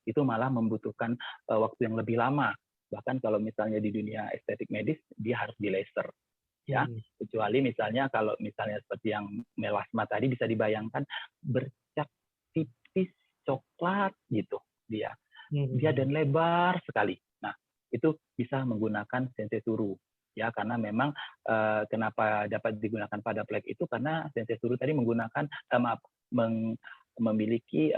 itu malah membutuhkan waktu yang lebih lama. Bahkan kalau misalnya di dunia estetik medis dia harus di laser ya. Kecuali misalnya kalau misalnya seperti yang melasma tadi bisa dibayangkan bercak tipis coklat gitu dia dan lebar sekali. Nah, itu bisa menggunakan Sensei Suru ya, karena memang kenapa dapat digunakan pada flek itu karena Sensei Suru tadi menggunakan memiliki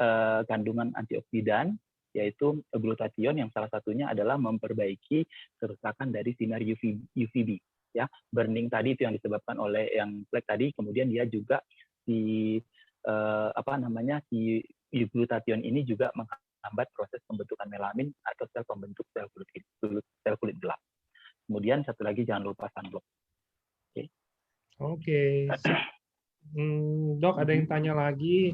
kandungan antioksidan yaitu glutathione yang salah satunya adalah memperbaiki kerusakan dari sinar UVB ya. Burning tadi itu yang disebabkan oleh yang flek tadi, kemudian dia juga si glutathione ini juga menghambat proses pembentukan melanin atau sel pembentuk sel kulit gelap. Kemudian satu lagi jangan lupa sunblock. Oke. Dok, ada yang tanya lagi,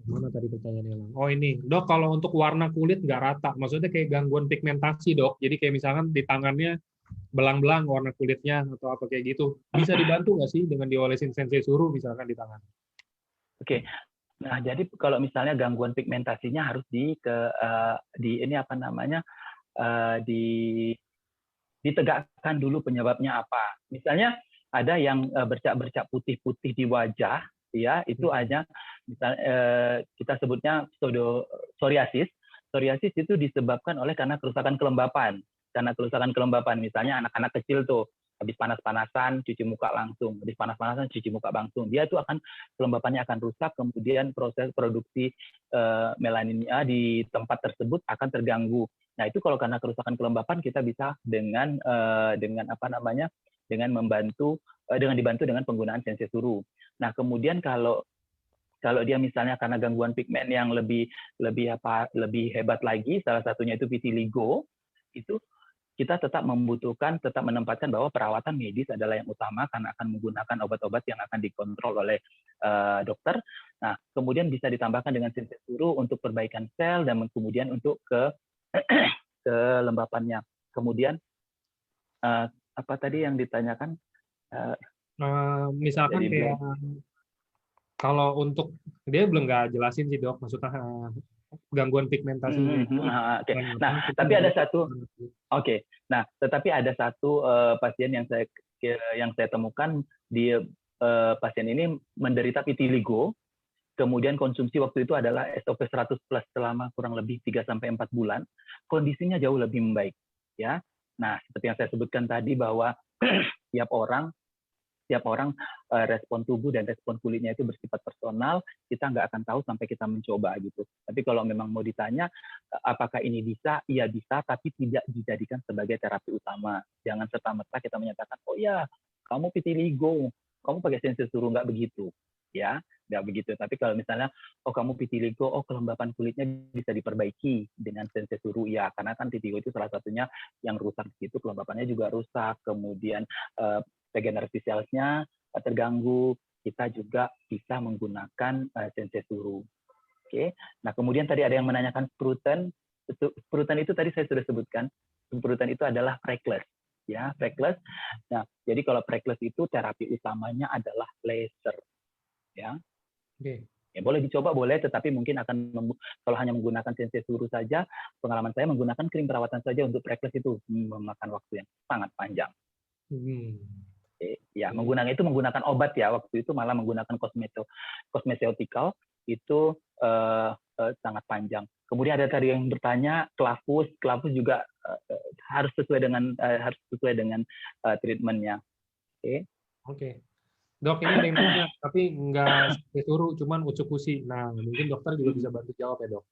Mana tadi pertanyaannya, Lang? Oh ini, dok, kalau untuk warna kulit nggak rata, maksudnya kayak gangguan pigmentasi, dok. Jadi kayak misalkan di tangannya belang-belang warna kulitnya atau apa kayak gitu, bisa dibantu nggak sih dengan diolesin sensei suru misalkan di tangan? Oke. Nah, jadi kalau misalnya gangguan pigmentasinya harus di ini apa namanya ditegakkan dulu penyebabnya apa. Misalnya ada yang bercak-bercak putih-putih di wajah, ya itu hanya misalnya kita sebutnya psoriasis. Psoriasis itu disebabkan karena kerusakan kelembapan. Karena kerusakan kelembapan, misalnya anak-anak kecil tuh habis panas-panasan cuci muka langsung, habis panas-panasan cuci muka langsung, dia itu akan kelembapannya akan rusak, kemudian proses produksi melaninnya di tempat tersebut akan terganggu. Nah itu kalau karena kerusakan kelembapan kita bisa dengan apa namanya dengan dibantu dengan penggunaan sensei suru. Nah kemudian kalau dia misalnya karena gangguan pigmen yang lebih hebat lagi, salah satunya itu vitiligo, itu kita tetap menempatkan bahwa perawatan medis adalah yang utama karena akan menggunakan obat-obat yang akan dikontrol oleh dokter. Nah, kemudian bisa ditambahkan dengan sensei suru untuk perbaikan sel dan kemudian untuk kelembapannya. Kemudian apa tadi yang ditanyakan? Misalkan kayak kalau untuk dia belum nggak jelasin sih, dok, maksudnya gangguan pigmentasinya itu. Oke. Nah, tapi ada satu. Oke. Nah, tetapi ada satu pasien yang saya temukan di pasien ini menderita vitiligo. Kemudian konsumsi waktu itu adalah SOP 100 plus selama kurang lebih 3-4 bulan. Kondisinya jauh lebih membaik, ya. Nah, seperti yang saya sebutkan tadi bahwa tiap orang respon tubuh dan respon kulitnya itu bersifat personal, kita nggak akan tahu sampai kita mencoba gitu. Tapi kalau memang mau ditanya apakah ini bisa, iya bisa, tapi tidak dijadikan sebagai terapi utama. Jangan serta-merta kita menyatakan, oh ya, kamu vitiligo, kamu pakai sensei suru, nggak begitu, ya, nggak begitu. Tapi kalau misalnya, oh kamu vitiligo, oh kelembapan kulitnya bisa diperbaiki dengan sensei suru, ya, karena kan vitiligo itu salah satunya yang rusak gitu, kelembapannya juga rusak, kemudian regenerasi sel-nya terganggu, kita juga bisa menggunakan sensei suru. Oke. Nah, kemudian tadi ada yang menanyakan spruten. Spruten itu tadi saya sudah sebutkan. Spruten itu adalah freckles, ya, freckles. Nah, jadi kalau freckles itu terapi utamanya adalah laser, ya. Oke. Ya, boleh dicoba, boleh, tetapi mungkin kalau hanya menggunakan sensei suru saja, pengalaman saya menggunakan krim perawatan saja untuk freckles itu memakan waktu yang sangat panjang. Ya, menggunakan obat ya, waktu itu malah menggunakan cosmeceutical itu sangat panjang. Kemudian ada tadi yang bertanya klavus juga harus sesuai dengan treatmentnya. Oke. Dok, ini ada yang nanya, tapi nggak sensei suru, cuman utsukushi. Nah, mungkin dokter juga bisa bantu jawab ya, dok.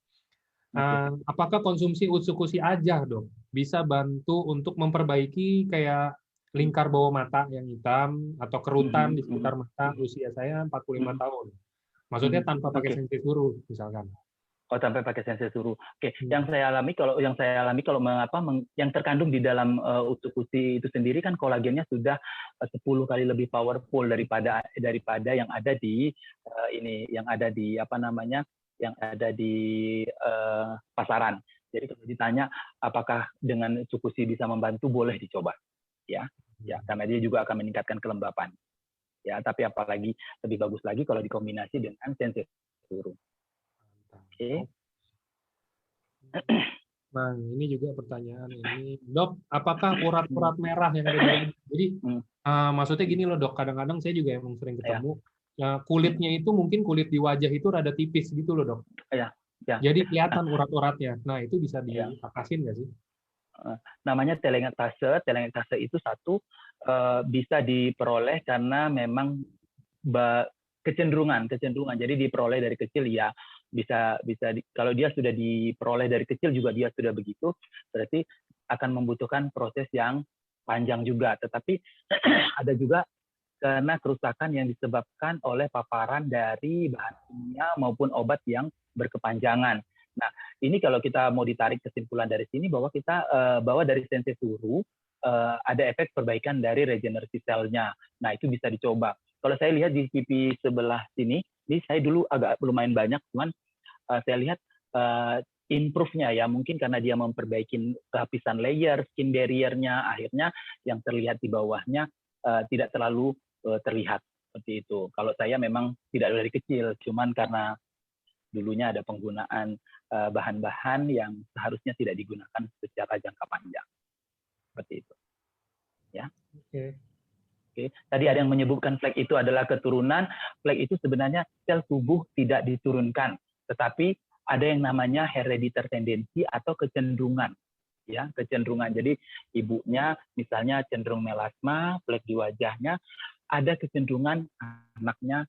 Apakah konsumsi utsukushi aja, dok, bisa bantu untuk memperbaiki kayak lingkar bawah mata yang hitam atau kerutan di sekitar mata usia saya 45 tahun. Maksudnya tanpa pakai sensei suru misalkan. Oh, tanpa pakai sensei suru. Oke, yang saya alami kalau yang terkandung di dalam utsukushi itu sendiri kan kolagennya sudah 10 kali lebih powerful daripada yang ada di yang ada di pasaran. Jadi kalau ditanya apakah dengan utsukushi bisa membantu, boleh dicoba. Ya, karena dia juga akan meningkatkan kelembapan. Ya, tapi apalagi lebih bagus lagi kalau dikombinasi dengan sensei suru. Oke. Nah, ini juga pertanyaan ini, dok, apakah urat-urat merah yang ada di wajah? Jadi, maksudnya gini loh, dok, kadang-kadang saya juga emang sering ketemu, kulitnya itu mungkin kulit di wajah itu rada tipis gitu loh, dok. Ya. Jadi kelihatan urat-uratnya. Nah, itu bisa diatasin nggak sih? Namanya telangiectase. Telangiectase itu bisa diperoleh karena memang kecenderungan. Jadi diperoleh dari kecil ya bisa kalau dia sudah diperoleh dari kecil juga dia sudah begitu, berarti akan membutuhkan proses yang panjang juga. Tetapi ada juga karena kerusakan yang disebabkan oleh paparan dari bahan kimia maupun obat yang berkepanjangan. Nah, ini kalau kita mau ditarik kesimpulan dari sini bahwa dari sensei suru ada efek perbaikan dari regenerasi selnya. Nah, itu bisa dicoba. Kalau saya lihat di pipi sebelah sini, Jadi saya dulu agak lumayan banyak, cuman saya lihat improve-nya ya, mungkin karena dia memperbaiki lapisan layer, skin barrier-nya, akhirnya yang terlihat di bawahnya tidak terlalu terlihat seperti itu. Kalau saya memang tidak dari kecil, cuman karena dulunya ada penggunaan bahan-bahan yang seharusnya tidak digunakan secara jangka panjang. Seperti itu. Ya. Oke. Oke. Tadi ada yang menyebutkan flek itu adalah keturunan. Flek itu sebenarnya sel tubuh tidak diturunkan, tetapi ada yang namanya hereditary tendency atau kecenderungan. Ya, kecenderungan. Jadi ibunya misalnya cenderung melasma, flek di wajahnya, ada kecenderungan anaknya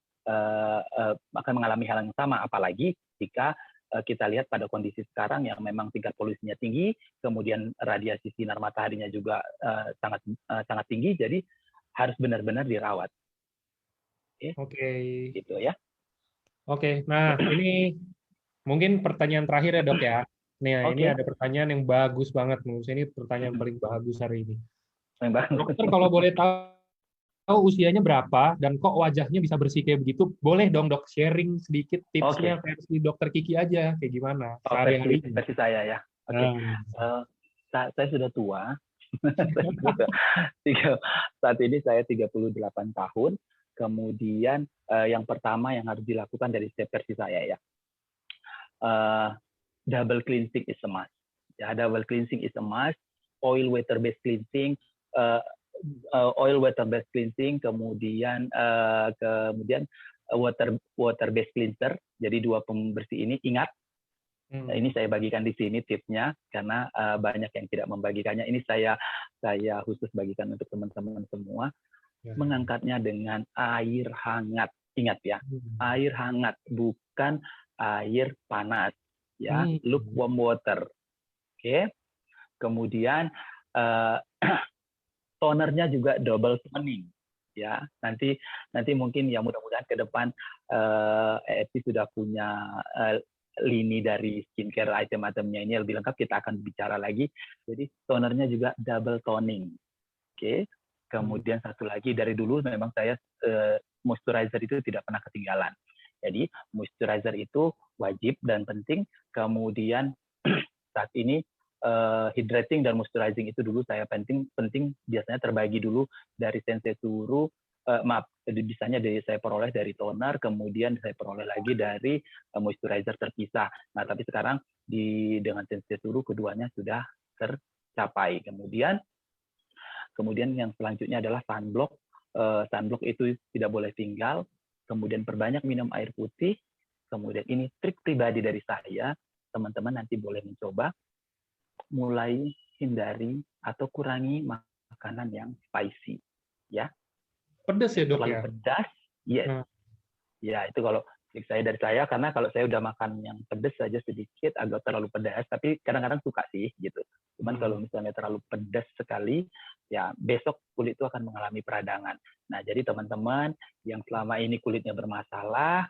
akan mengalami hal yang sama, apalagi jika kita lihat pada kondisi sekarang yang memang tingkat polusinya tinggi, kemudian radiasi sinar mataharinya juga sangat tinggi, jadi harus benar-benar dirawat. Oke. Gitu ya. Oke. Nah, ini mungkin pertanyaan terakhir ya, Dok ya. Nih, ini ada pertanyaan yang bagus banget menurut saya, ini pertanyaan paling bagus hari ini. Dokter, kalau boleh tahu usianya berapa dan kok wajahnya bisa bersih kayak begitu? Boleh dong, Dok, sharing sedikit tipsnya versi Dokter Kiki aja, kayak gimana sehari-hari. Versi saya ya. Oke. Saya sudah tua. Saat ini saya 38 tahun. Kemudian yang pertama yang harus dilakukan dari versi saya ya, double cleansing is a must. Ya, double cleansing is a must. Oil water based cleansing, kemudian water based cleanser. Jadi 2 pembersih ini ingat. Nah, ini saya bagikan di sini tipsnya karena banyak yang tidak membagikannya. Ini saya khusus bagikan untuk teman-teman semua. Mengangkatnya dengan air hangat. Ingat ya, air hangat, bukan air panas. Ya, lukewarm water. Oke. Kemudian tonernya juga double toning. Ya, nanti mungkin ya mudah-mudahan ke depan EFC sudah punya lini dari skincare item-itemnya ini lebih lengkap, kita akan bicara lagi. Jadi tonernya juga double toning. Oke. Kemudian satu lagi, dari dulu memang saya moisturizer itu tidak pernah ketinggalan. Jadi moisturizer itu wajib dan penting. Kemudian saat ini hydrating dan moisturizing itu dulu saya penting biasanya terbagi dulu dari Sensesuru. Bisanya saya peroleh dari toner, kemudian saya peroleh lagi dari moisturizer terpisah. Nah, tapi sekarang dengan Sensesuru keduanya sudah tercapai. Kemudian yang selanjutnya adalah sunblock. Sunblock itu tidak boleh tinggal. Kemudian perbanyak minum air putih. Kemudian ini trik pribadi dari saya, teman-teman nanti boleh mencoba. Mulai hindari atau kurangi makanan yang spicy, ya. Pedas ya, Dok, terlalu ya? Pedas, yes. Ya, itu kalau dari saya, karena kalau saya udah makan yang pedas saja sedikit, agak terlalu pedas, tapi kadang-kadang suka sih, gitu. Cuman kalau misalnya terlalu pedas sekali, ya besok kulit itu akan mengalami peradangan. Nah, jadi teman-teman yang selama ini kulitnya bermasalah,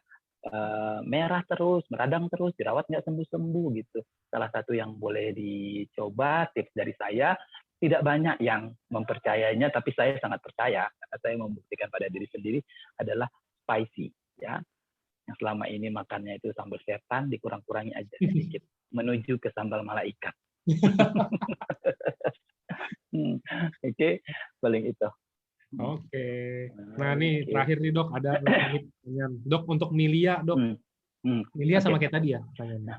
merah terus, meradang terus, dirawat nggak sembuh-sembuh gitu. Salah satu yang boleh dicoba, tips dari saya, tidak banyak yang mempercayainya, tapi saya sangat percaya karena saya membuktikan pada diri sendiri adalah spicy, ya. Yang selama ini makannya itu sambal setan, dikurang-kurangi aja sedikit, menuju ke sambal malaikat. Oke, paling itu. Oke. Nah, nih terakhir nih, Dok, ada pertanyaan. Dok, untuk Milia, Dok. Milia sama kayak tadi ya pertanyaannya.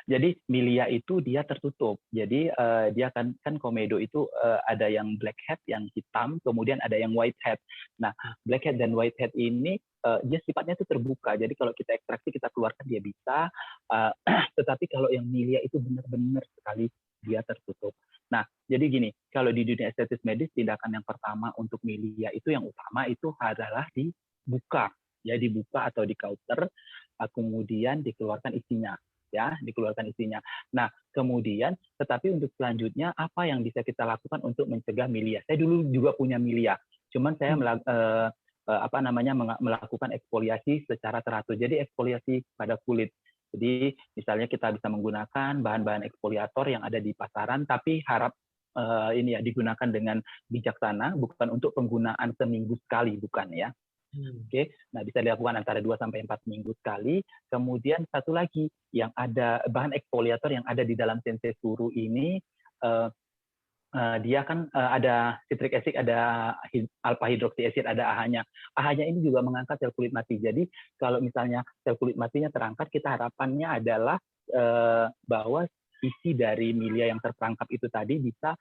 Jadi Milia itu dia tertutup. Jadi dia kan komedo itu ada yang black head, yang hitam, kemudian ada yang white head. Nah, black head dan white head ini dia sifatnya itu terbuka. Jadi kalau kita ekstraksi, kita keluarkan dia bisa. Tetapi kalau yang Milia itu benar-benar sekali dia tertutup. Nah, jadi gini, kalau di dunia estetis medis, tindakan yang pertama untuk Milia itu yang utama itu adalah dibuka, ya, dibuka atau di counter, kemudian dikeluarkan isinya. Ya, dikeluarkan isinya. Nah, kemudian, tetapi untuk selanjutnya, apa yang bisa kita lakukan untuk mencegah Milia? Saya dulu juga punya Milia, cuman saya melakukan eksfoliasi secara teratur. Jadi eksfoliasi pada kulit. Jadi misalnya kita bisa menggunakan bahan-bahan eksfoliator yang ada di pasaran, tapi harap ini ya digunakan dengan bijaksana, bukan untuk penggunaan seminggu sekali, bukan ya. Oke, nah bisa dilakukan antara 2 sampai 4 minggu sekali. Kemudian satu lagi yang ada bahan eksfoliator yang ada di dalam sensei suru ini dia kan ada citric acid, ada alpha hydroxy acid, ada AHA-nya. AHA-nya ini juga mengangkat sel kulit mati. Jadi kalau misalnya sel kulit matinya terangkat, kita harapannya adalah bahwa isi dari milia yang terperangkap itu tadi bisa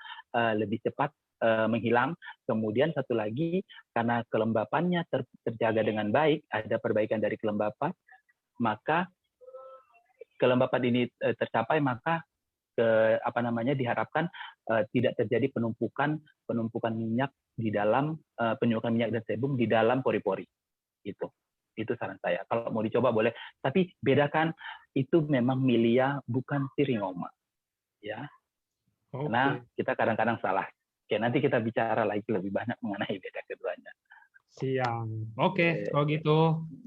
lebih cepat menghilang. Kemudian satu lagi, karena kelembapannya terjaga dengan baik, ada perbaikan dari kelembapan, maka kelembapan ini tercapai, maka diharapkan tidak terjadi penumpukan minyak di dalam penumpukan minyak dan sebum di dalam pori-pori. Itu saran saya. Kalau mau dicoba boleh, tapi bedakan itu memang milia, bukan syringoma, ya. Karena kita kadang-kadang salah. Oke, nanti kita bicara lagi lebih banyak mengenai beda keduanya. Siang. Oke, kalau gitu.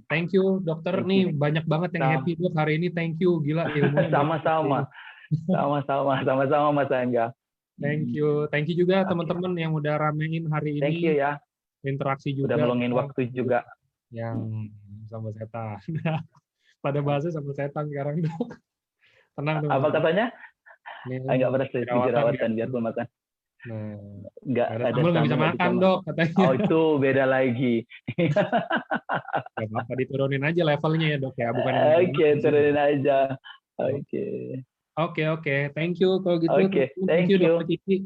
Thank you, dokter. Nih banyak banget yang happy Dok hari ini. Thank you, gila ilmunya. Sama-sama. Sama-sama Mas Angga. Thank you juga teman-teman yang udah ramein hari ini. Thank you ya. Interaksi juga. Udah ngeluangin waktu juga. Yang sama setan. Pada bahasa sama setan sekarang Dok. Tenang teman-teman. Apa katanya? Enggak pada jerawatan biarpun makan. Nah, enggak ada nggak bisa makan Dok katanya. Oh itu beda lagi. Gak apa-apa, diturunin aja levelnya ya Dok ya, bukan. Oke, turunin aja. Oke. Thank you kalau gitu. Thank you Dr. Kiki.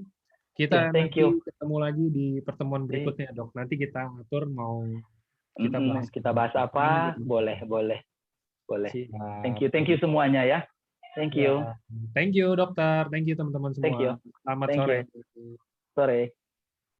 Kita thank nanti you. ketemu lagi di pertemuan berikutnya Dok. Nanti kita atur mau kita bahas apa? Boleh. Thank you semuanya ya. Thank you. Thank you dokter. Thank you teman-teman semua. Thank you. Selamat sore. Sore.